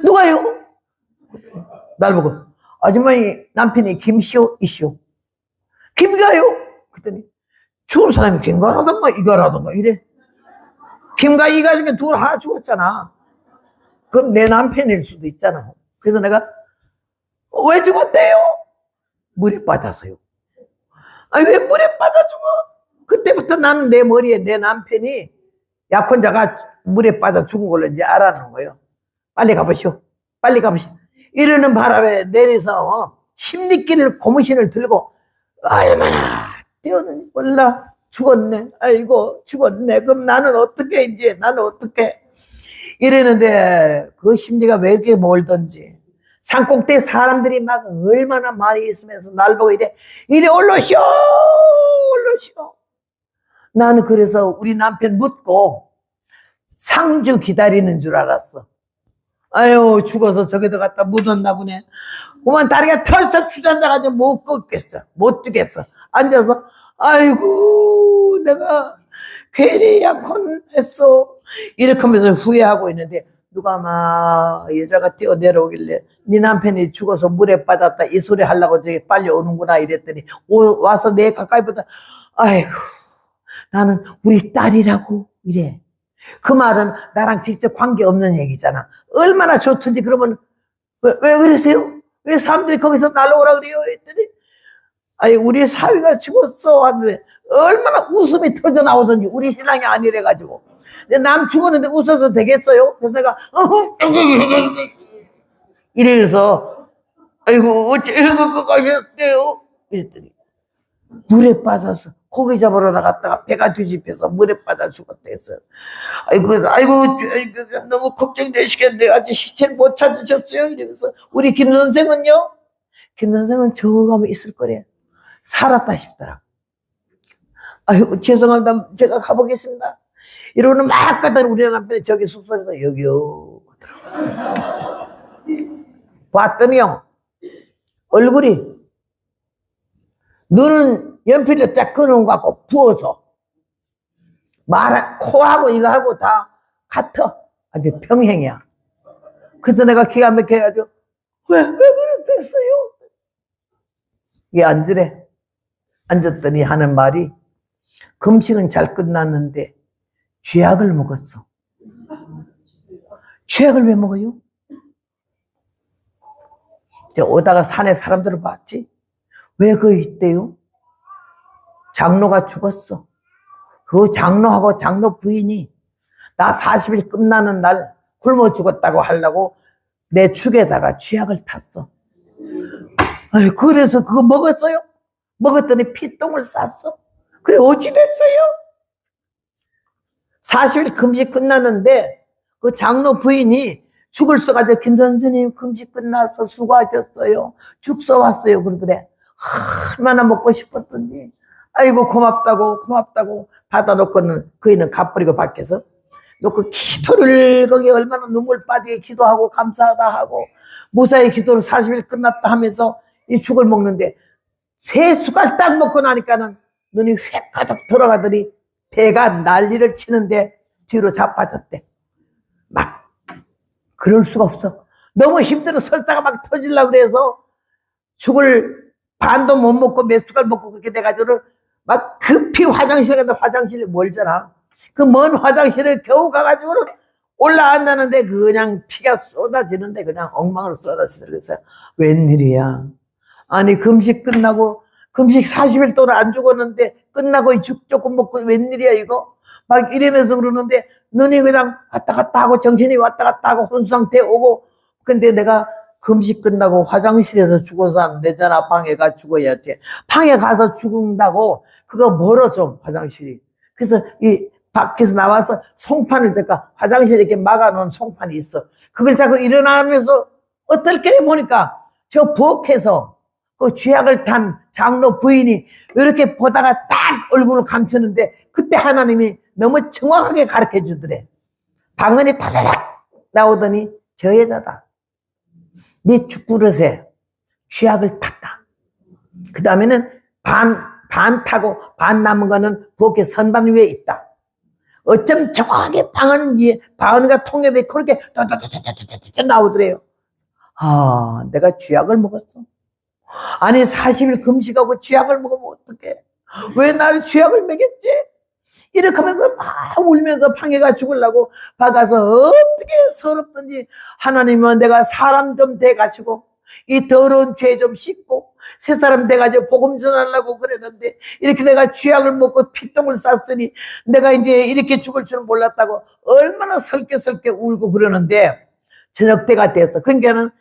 누가요? 날 보고 아주머니 남편이 김시오 이시오. 김가요? 그랬더니 죽은 사람이 김가라던가 이가라던가 이래. 김가 이가 중에 둘 하나 죽었잖아. 그럼 내 남편일 수도 있잖아. 그래서 내가 왜 죽었대요? 물에 빠져서요. 아니 왜 물에 빠져 죽어? 그때부터 나는 내 머리에 내 남편이 약혼자가 물에 빠져 죽은 걸로 이제 알아는 거예요. 빨리 가보시오. 빨리 가보시오. 이러는 바람에 내려서 심리길을 고무신을 들고 얼마나 뛰었는지 몰라. 죽었네. 아이고 죽었네. 그럼 나는 어떻게 이제 나는 어떻게 이러는데 그 심리가 왜 이렇게 멀던지 산꼭대에 사람들이 막 얼마나 많이 있으면서 날 보고 이래 올라오시오 올라오시오. 나는 그래서 우리 남편 묻고 상주 기다리는 줄 알았어. 아유 죽어서 저기다 갖다 묻었나 보네. 그만 다리가 털썩 주저앉아가지고 못 걷겠어. 못 뛰겠어. 앉아서 아이고 내가 괜히 약혼했어 이렇게 하면서 후회하고 있는데 누가 막 여자가 뛰어내려오길래 네 남편이 죽어서 물에 빠졌다 이 소리 하려고 저기 빨리 오는구나 이랬더니 와서 내 가까이 보다 아이고 나는 우리 딸이라고 이래. 그 말은 나랑 직접 관계없는 얘기잖아. 얼마나 좋든지. 그러면 왜 그러세요? 왜 사람들이 거기서 날라오라 그래요? 했더니 아니 우리 사위가 죽었어 하는데 얼마나 웃음이 터져 나오던지. 우리 신랑이 아니래가지고 남 죽었는데 웃어도 되겠어요? 그래서 내가 이래서 아이고 어째 이런 거 가셨대요 이랬더니 물에 빠져서 고기 잡으러 나갔다가 배가 뒤집혀서 물에 빠져 죽었대서 아이고 너무 걱정되시겠네요. 아직 시체를 못 찾으셨어요. 이러면서 우리 김 선생은요, 김 선생은 저거 가면 있을 거래. 살았다 싶더라. 아이고 죄송합니다. 제가 가보겠습니다. 이러고는 막 가다가 우리 남편이 저기 숙소에서 여기요 봤더니요 얼굴이 눈은 연필로 쫙 끊어온 것 같고 부어서 코하고 이거하고 다 같아. 아주 평행이야. 그래서 내가 기가 막혀가지고 왜 그랬겠어요? 이게 앉으래. 앉았더니 하는 말이 금식은 잘 끝났는데 쥐약을 먹었어. 쥐약을 왜 먹어요? 오다가 산에 사람들을 봤지? 왜 그 있대요? 장로가 죽었어. 그 장로하고 장로 부인이 나 40일 끝나는 날 굶어 죽었다고 하려고 내 축에다가 쥐약을 탔어. 아유, 그래서 그거 먹었어요? 먹었더니 피똥을 쌌어. 그래 어찌 됐어요? 40일 금식 끝났는데 그 장로 부인이 죽을 써가지고 김 선생님 금식 끝나서 수고하셨어요. 죽 써왔어요. 그러더래. 얼마나 먹고 싶었던지. 아이고 고맙다고 받아놓고는 그이는 갚버리고 밖에서 놓고 기도를 거기 얼마나 눈물 빠지게 기도하고 감사하다 하고 무사히 기도를 40일 끝났다 하면서 이 죽을 먹는데 세 숟갈 딱 먹고 나니까는 눈이 휙 가득 들어가더니 배가 난리를 치는데 뒤로 자빠졌대. 막 그럴 수가 없어. 너무 힘들어 설사가 막 터지려고 그래서 죽을 반도 못 먹고 몇 숟갈 먹고 그렇게 돼가지고 막 급히 화장실에 가서 화장실이 멀잖아. 그 먼 화장실에 겨우 가가지고는 올라앉았는데 그냥 피가 쏟아지는데 그냥 엉망으로 쏟아지더라고요. 그래서 웬일이야. 아니 금식 끝나고 금식 40일 동안 안 죽었는데 끝나고 죽 조금 먹고 웬일이야 이거. 막 이러면서 그러는데 눈이 그냥 왔다 갔다 하고 정신이 왔다 갔다 하고 혼수상태 오고. 근데 내가 금식 끝나고 화장실에서 죽어서 안 되잖아. 방에 가 죽어야 돼. 방에 가서 죽는다고 그거 멀어 좀 화장실이. 그래서 이 밖에서 나와서 송판을 대까 화장실에 이렇게 막아놓은 송판이 있어. 그걸 자꾸 일어나면서 어떨게 보니까 저 부엌에서 그 쥐약을 탄 장로 부인이 이렇게 보다가 딱 얼굴을 감추는데 그때 하나님이 너무 정확하게 가르쳐 주더래. 방언이 타다닥 나오더니 저 여자다. 네 죽그릇에 쥐약을 탔다. 그 다음에는 반 타고 반 남은 거는 부엌에 선반 위에 있다. 어쩜 정확하게 방언 위에 방언과 통역에 그렇게 나오더래요. 아, 내가 쥐약을 먹었어. 아니 40일 금식하고 쥐약을 먹으면 어떡해. 왜 날 쥐약을 먹였지? 이렇게 하면서 막 울면서 방해가 죽으려고 박아서 어떻게 서럽든지 하나님은 내가 사람 좀 돼가지고 이 더러운 죄 좀 씻고 새 사람 돼가지고 복음 전하려고 그랬는데 이렇게 내가 쥐약을 먹고 피똥을 쌌으니 내가 이제 이렇게 죽을 줄은 몰랐다고 얼마나 설계설계 울고 그러는데 저녁 때가 됐어. 그러니까는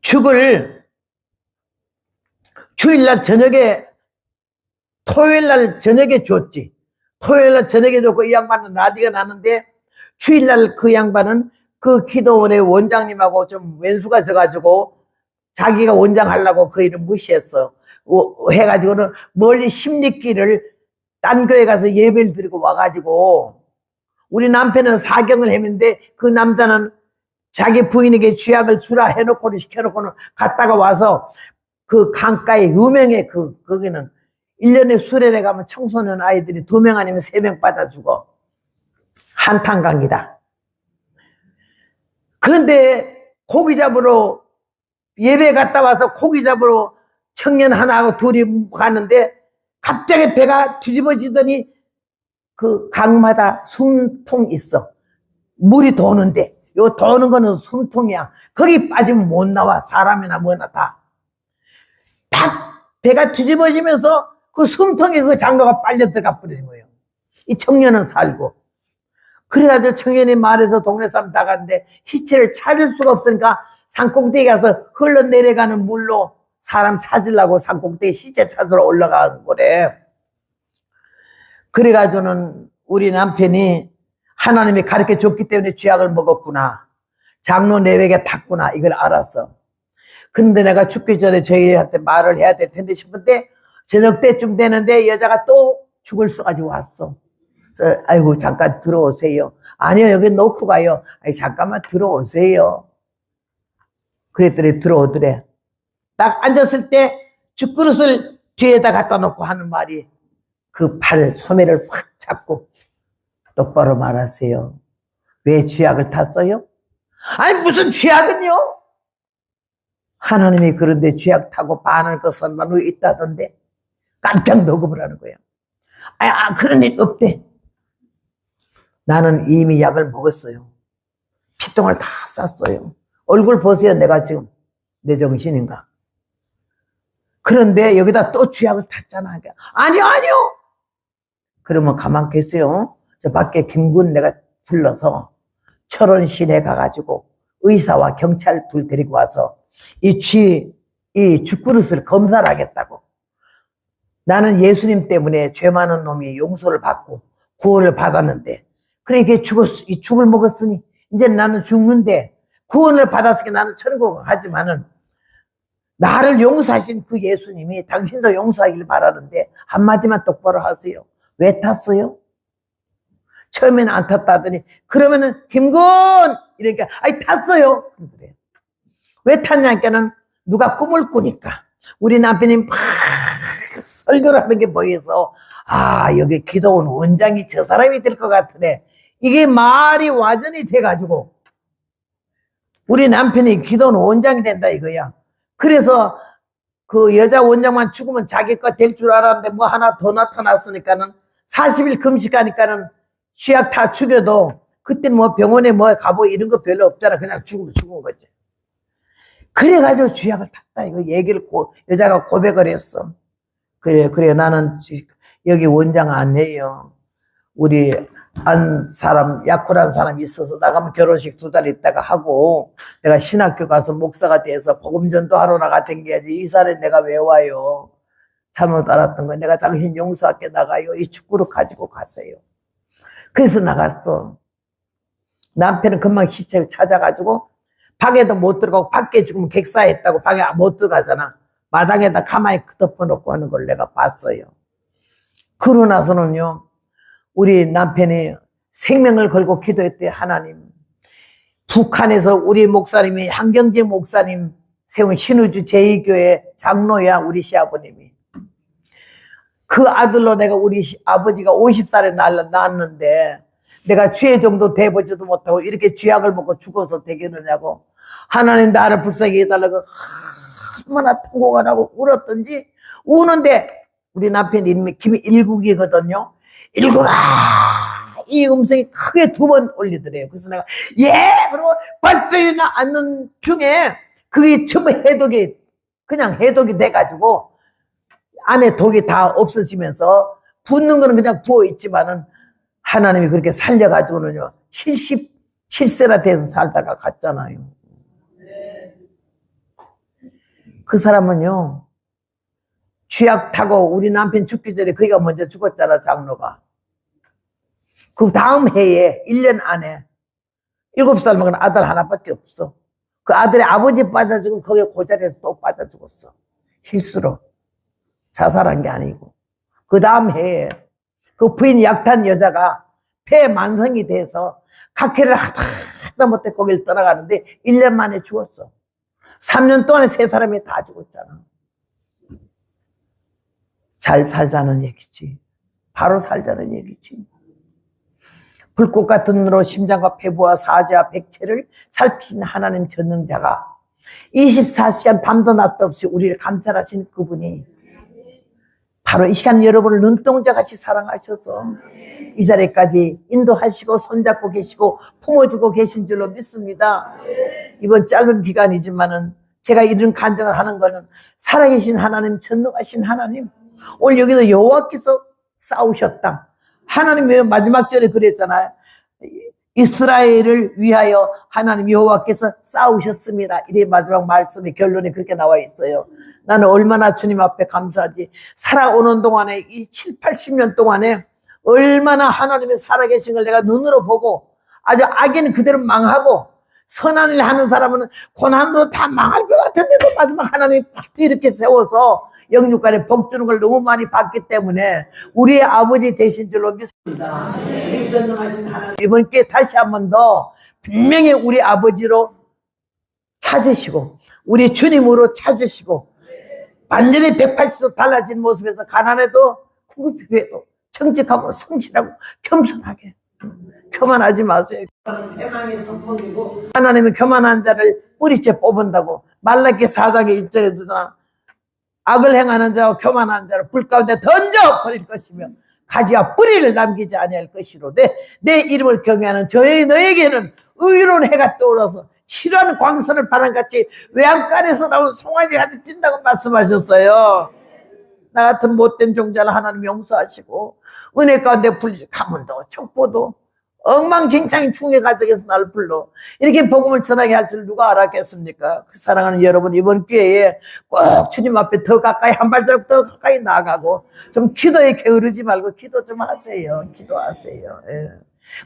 죽을 주일날 저녁에 토요일날 저녁에 줬지. 토요일날 저녁에 줬고 이 양반은 나디가 나는데 주일날 그 양반은 그 기도원의 원장님하고 좀 왼수가 져가지고 자기가 원장 하려고 그 일을 무시했어. 해가지고는 멀리 10리길을 딴 교회 가서 예배를 드리고 와가지고 우리 남편은 사경을 했는데 그 남자는 자기 부인에게 쥐약을 주라 해놓고는 시켜놓고는 갔다가 와서 그 강가에 유명해. 거기는 1년에 수련회 가면 청소년 아이들이 2명 아니면 3명 받아 죽어. 한탄강이다. 그런데 고기 잡으러 예배 갔다 와서 고기 잡으러 청년 하나하고 둘이 가는데 갑자기 배가 뒤집어지더니 그 강마다 숨통 있어. 물이 도는데 요 도는 거는 숨통이야. 거기 빠지면 못 나와. 사람이나 뭐나 다. 팍 배가 뒤집어지면서 그 숨통에 그 장로가 빨려 들어가 버리는 거예요. 이 청년은 살고. 그래가지고 청년이 말해서 동네 사람 다 갔는데 시체를 찾을 수가 없으니까 산꼭대기 가서 흘러내려가는 물로 사람 찾으려고 산꼭대기 시체 찾으러 올라간 거래. 그래가지고는 우리 남편이 하나님이 가르쳐 줬기 때문에 쥐약을 먹었구나. 장로 내외에 탔구나. 이걸 알았어. 근데 내가 죽기 전에 저희한테 말을 해야 될 텐데 싶을 때 저녁 때쯤 되는데 여자가 또 죽을 써가지고 왔어. 그래서 아이고 잠깐 들어오세요. 아니요 여기 놓고 가요. 아니 잠깐만 들어오세요. 그랬더니 들어오더래. 딱 앉았을 때 죽그릇을 뒤에다 갖다 놓고 하는 말이 그 팔 소매를 확 잡고 똑바로 말하세요. 왜 쥐약을 탔어요? 아니 무슨 쥐약은요? 하나님이 그런데 쥐약 타고 반을 그 선만 위에 있다던데 깜짝 녹음을 하는 거야. 그런 일 없대. 나는 이미 약을 먹었어요. 피똥을 다 쌌어요. 얼굴 보세요. 내가 지금 내 정신인가. 그런데 여기다 또 쥐약을 탔잖아. 아니요. 그러면 가만 계세요. 저 밖에 김군 내가 불러서 철원 시내 가가지고 의사와 경찰 둘 데리고 와서 이 죽그릇을 검사를 하겠다고. 나는 예수님 때문에 죄 많은 놈이 용서를 받고 구원을 받았는데 그래 이게 죽을 먹었으니 이제 나는 죽는데 구원을 받았으니까 나는 천국 가지만은 나를 용서하신 그 예수님이 당신도 용서하길 바라는데 한마디만 똑바로 하세요. 왜 탔어요? 처음에는 안 탔다 하더니 그러면은 김군 이러니까 탔어요. 그래. 왜 탔냐니까는 누가 꿈을 꾸니까 우리 남편이 막 설교를 하는 게 보여서 여기 기도원 원장이 저 사람이 될 것 같으네. 이게 말이 와전이 돼가지고 우리 남편이 기도원 원장이 된다 이거야. 그래서 그 여자 원장만 죽으면 자기 거 될 줄 알았는데 뭐 하나 더 나타났으니까는 40일 금식하니까는 쥐약 다 죽여도 그때는 뭐 병원에 뭐 가보 이런 거 별로 없잖아. 그냥 죽은 거지. 그래가지고 쥐약을 탔다 이거 얘기를 여자가 고백을 했어. 그래 나는 여기 원장 안 해요. 우리 한 사람 약혼한 사람이 있어서 나가면 결혼식 2달 있다가 하고 내가 신학교 가서 목사가 돼서 복음전도 하러 나가 댕겨야지 이 살에 내가 왜 와요. 잘못 알았던 거 내가 당신 용서할게 나가요. 이 축구를 가지고 갔어요. 그래서 나갔어. 남편은 금방 시체를 찾아가지고 방에도 못 들어가고 밖에 죽으면 객사했다고 방에 못 들어가잖아. 마당에다 가만히 덮어놓고 하는 걸 내가 봤어요. 그러고 나서는요 우리 남편이 생명을 걸고 기도했대. 하나님 북한에서 우리 목사님이 한경재 목사님 세운 신우주 제2교회 장로야. 우리 시아버님이 그 아들로 내가 우리 아버지가 50살에 낳았는데 내가 죄 정도 돼보지도 못하고 이렇게 쥐약을 먹고 죽어서 되겠느냐고 하나님 나를 불쌍히 해달라고 얼마나 통곡을 하고 울었던지 우는데 우리 남편 이름이 김일국이거든요. 일국아 이 음성이 크게 2번 올리더래요. 그래서 내가 그러고 벌떡 일어나 앉는 중에 그게 전부 해독이 그냥 해독이 돼가지고 안에 독이 다 없어지면서 붓는 거는 그냥 부어있지만은 하나님이 그렇게 살려가지고는요 77세나 돼서 살다가 갔잖아요. 그 사람은요 쥐약 타고 우리 남편 죽기 전에 그가 먼저 죽었잖아. 장로가 그 다음 해에 1년 안에 7살 먹은 아들 하나밖에 없어. 그 아들의 아버지 빠져 죽은 거기 그 자리에서 또 빠져 죽었어. 실수로 자살한 게 아니고. 그 다음 해에 그 부인 약탄 여자가 폐 만성이 돼서 각혈을 하다 못해 거길 떠나가는데 1년 만에 죽었어. 3년 동안에 3사람이 다 죽었잖아. 잘 살자는 얘기지. 바로 살자는 얘기지. 불꽃 같은 눈으로 심장과 폐부와 사지와 백체를 살피신 하나님 전능자가 24시간 밤도 낮도 없이 우리를 감찰하신 그분이 바로 이 시간 여러분을 눈동자같이 사랑하셔서 이 자리까지 인도하시고 손잡고 계시고 품어주고 계신 줄로 믿습니다. 이번 짧은 기간이지만은 제가 이런 간증을 하는 거는 살아계신 하나님, 전능하신 하나님, 오늘 여기서 여호와께서 싸우셨다. 하나님 왜 마지막 절에 그랬잖아요. 이스라엘을 위하여 하나님 여호와께서 싸우셨습니다. 이래 마지막 말씀의 결론이 그렇게 나와 있어요. 나는 얼마나 주님 앞에 감사하지. 살아오는 동안에 이 7, 80년 동안에 얼마나 하나님의 살아계신 걸 내가 눈으로 보고 아주 악에는 그대로 망하고 선한 일 하는 사람은 고난으로 다 망할 것 같은데도 마지막 하나님이 팍 이렇게 세워서 영육간에 복 주는 걸 너무 많이 봤기 때문에 우리의 아버지 되신 줄로 믿습니다. 이 전능하신 하나님 이번 기회에 다시 한 번 더 분명히 우리 아버지로 찾으시고 우리 주님으로 찾으시고 완전히 180도 달라진 모습에서 가난해도 궁핍해도 정직하고 성실하고 겸손하게 교만하지 마세요. 해망의 선봉이고 하나님은 교만한 자를 뿌리째 뽑은다고 말라기 4장의 1절에 두나 악을 행하는 자와 교만한 자를 불 가운데 던져 버릴 것이며 가지와 뿌리를 남기지 아니할 것이로 내 이름을 경외하는 너에게는 의로운 해가 떠올라서 치료하는 광선을 바람같이 외양간에서 나온 송아지같이 뛴다고 말씀하셨어요. 나 같은 못된 종자를 하나님 용서하시고 은혜 가운데 가문도 척보도 엉망진창인 충의 가정에서 날 불러 이렇게 복음을 전하게 할 줄 누가 알았겠습니까? 그 사랑하는 여러분 이번 기회에 꼭 주님 앞에 더 가까이 한 발자국 더 가까이 나아가고 좀 기도에 게으르지 말고 기도 좀 하세요. 기도하세요. 예.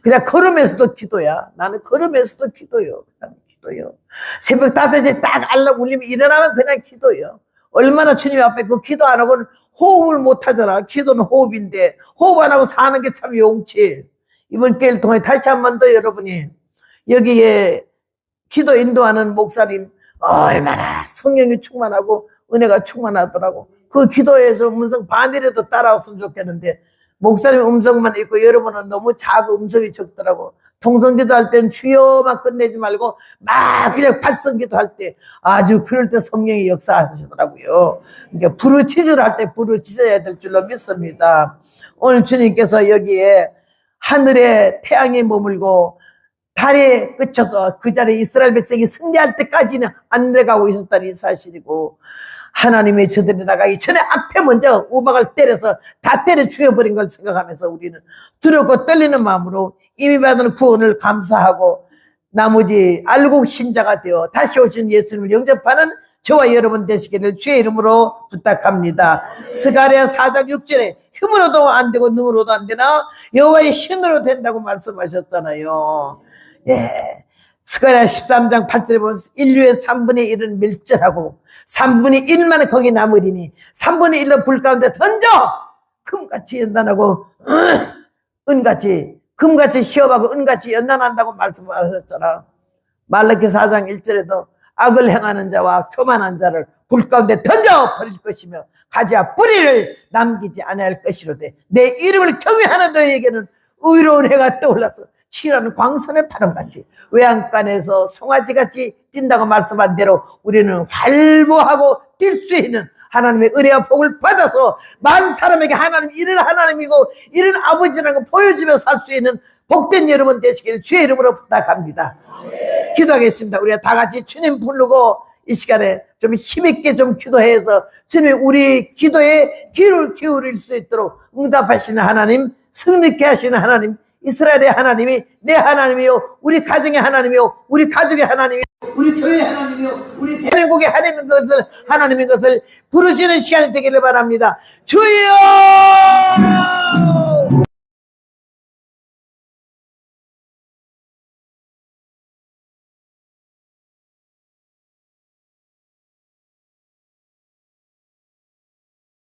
그냥 걸으면서도 기도야. 나는 걸으면서도 기도요. 그냥 기도요. 새벽 5시에 딱 알람 울리면 일어나면 그냥 기도요. 얼마나 주님 앞에 그 기도 안 하고는 호흡을 못 하잖아. 기도는 호흡인데 호흡 안 하고 사는 게 참 용치. 이번 기회를 통해 다시 한 번 더 여러분이 여기에 기도 인도하는 목사님 얼마나 성령이 충만하고 은혜가 충만하더라고. 그 기도에서 음성 반이라도 따라왔으면 좋겠는데 목사님 음성만 있고 여러분은 너무 작은 음성이 적더라고. 통성기도 할 때는 주여만 끝내지 말고 막 그냥 발성기도 할 때 아주 그럴 때 성령이 역사하시더라고요. 그러니까 부르짖으라 할 때 부르짖어야 될 줄로 믿습니다. 오늘 주님께서 여기에 하늘에 태양이 머물고 달에 그쳐서 그 자리에 이스라엘 백성이 승리할 때까지는 안 내려가고 있었다는 이 사실이고 하나님의 저들이 나가기 전에 앞에 먼저 우박을 때려서 다 때려 죽여버린 걸 생각하면서 우리는 두렵고 떨리는 마음으로 이미 받은 구원을 감사하고 나머지 알곡 신자가 되어 다시 오신 예수님을 영접하는 저와 여러분 되시기를 주의 이름으로 부탁합니다. 스가랴 4장 6절에 힘으로도 안 되고 능으로도 안 되나 여호와의 신으로 된다고 말씀하셨잖아요. 예. 스가랴 13장 8절에 보면 인류의 3분의 1은 멸절하고 3분의 1만 거기 남으리니 3분의 1로 불 가운데 던져 금같이 연단하고 은같이 금같이 시험하고 은같이 연단한다고 말씀하셨잖아. 말라기 4장 1절에도 악을 행하는 자와 교만한 자를 불 가운데 던져 버릴 것이며 가지와 뿌리를 남기지 아니할 것이로되 내 이름을 경외하는 너희에게는 의로운 해가 떠올라서 치라는 광선의 바람같이 외양간에서 송아지같이 뛴다고 말씀한 대로 우리는 활보하고 뛸 수 있는 하나님의 은혜와 복을 받아서 많은 사람에게 하나님 이런 하나님이고 이런 아버지라는 걸 보여주며 살 수 있는 복된 여러분 되시길 주의 이름으로 부탁합니다. 기도하겠습니다. 우리가 다 같이 주님 부르고 이 시간에 좀 힘있게 좀 기도해서 주님 우리 기도에 귀를 기울일 수 있도록 응답하시는 하나님, 승리케 하시는 하나님, 이스라엘의 하나님이 내 하나님이요 우리 가정의 하나님이요 우리 가족의 하나님이요 우리 교회의 하나님이요 우리 대한민국의 하나님인 것을 부르시는 시간이 되기를 바랍니다. 주여!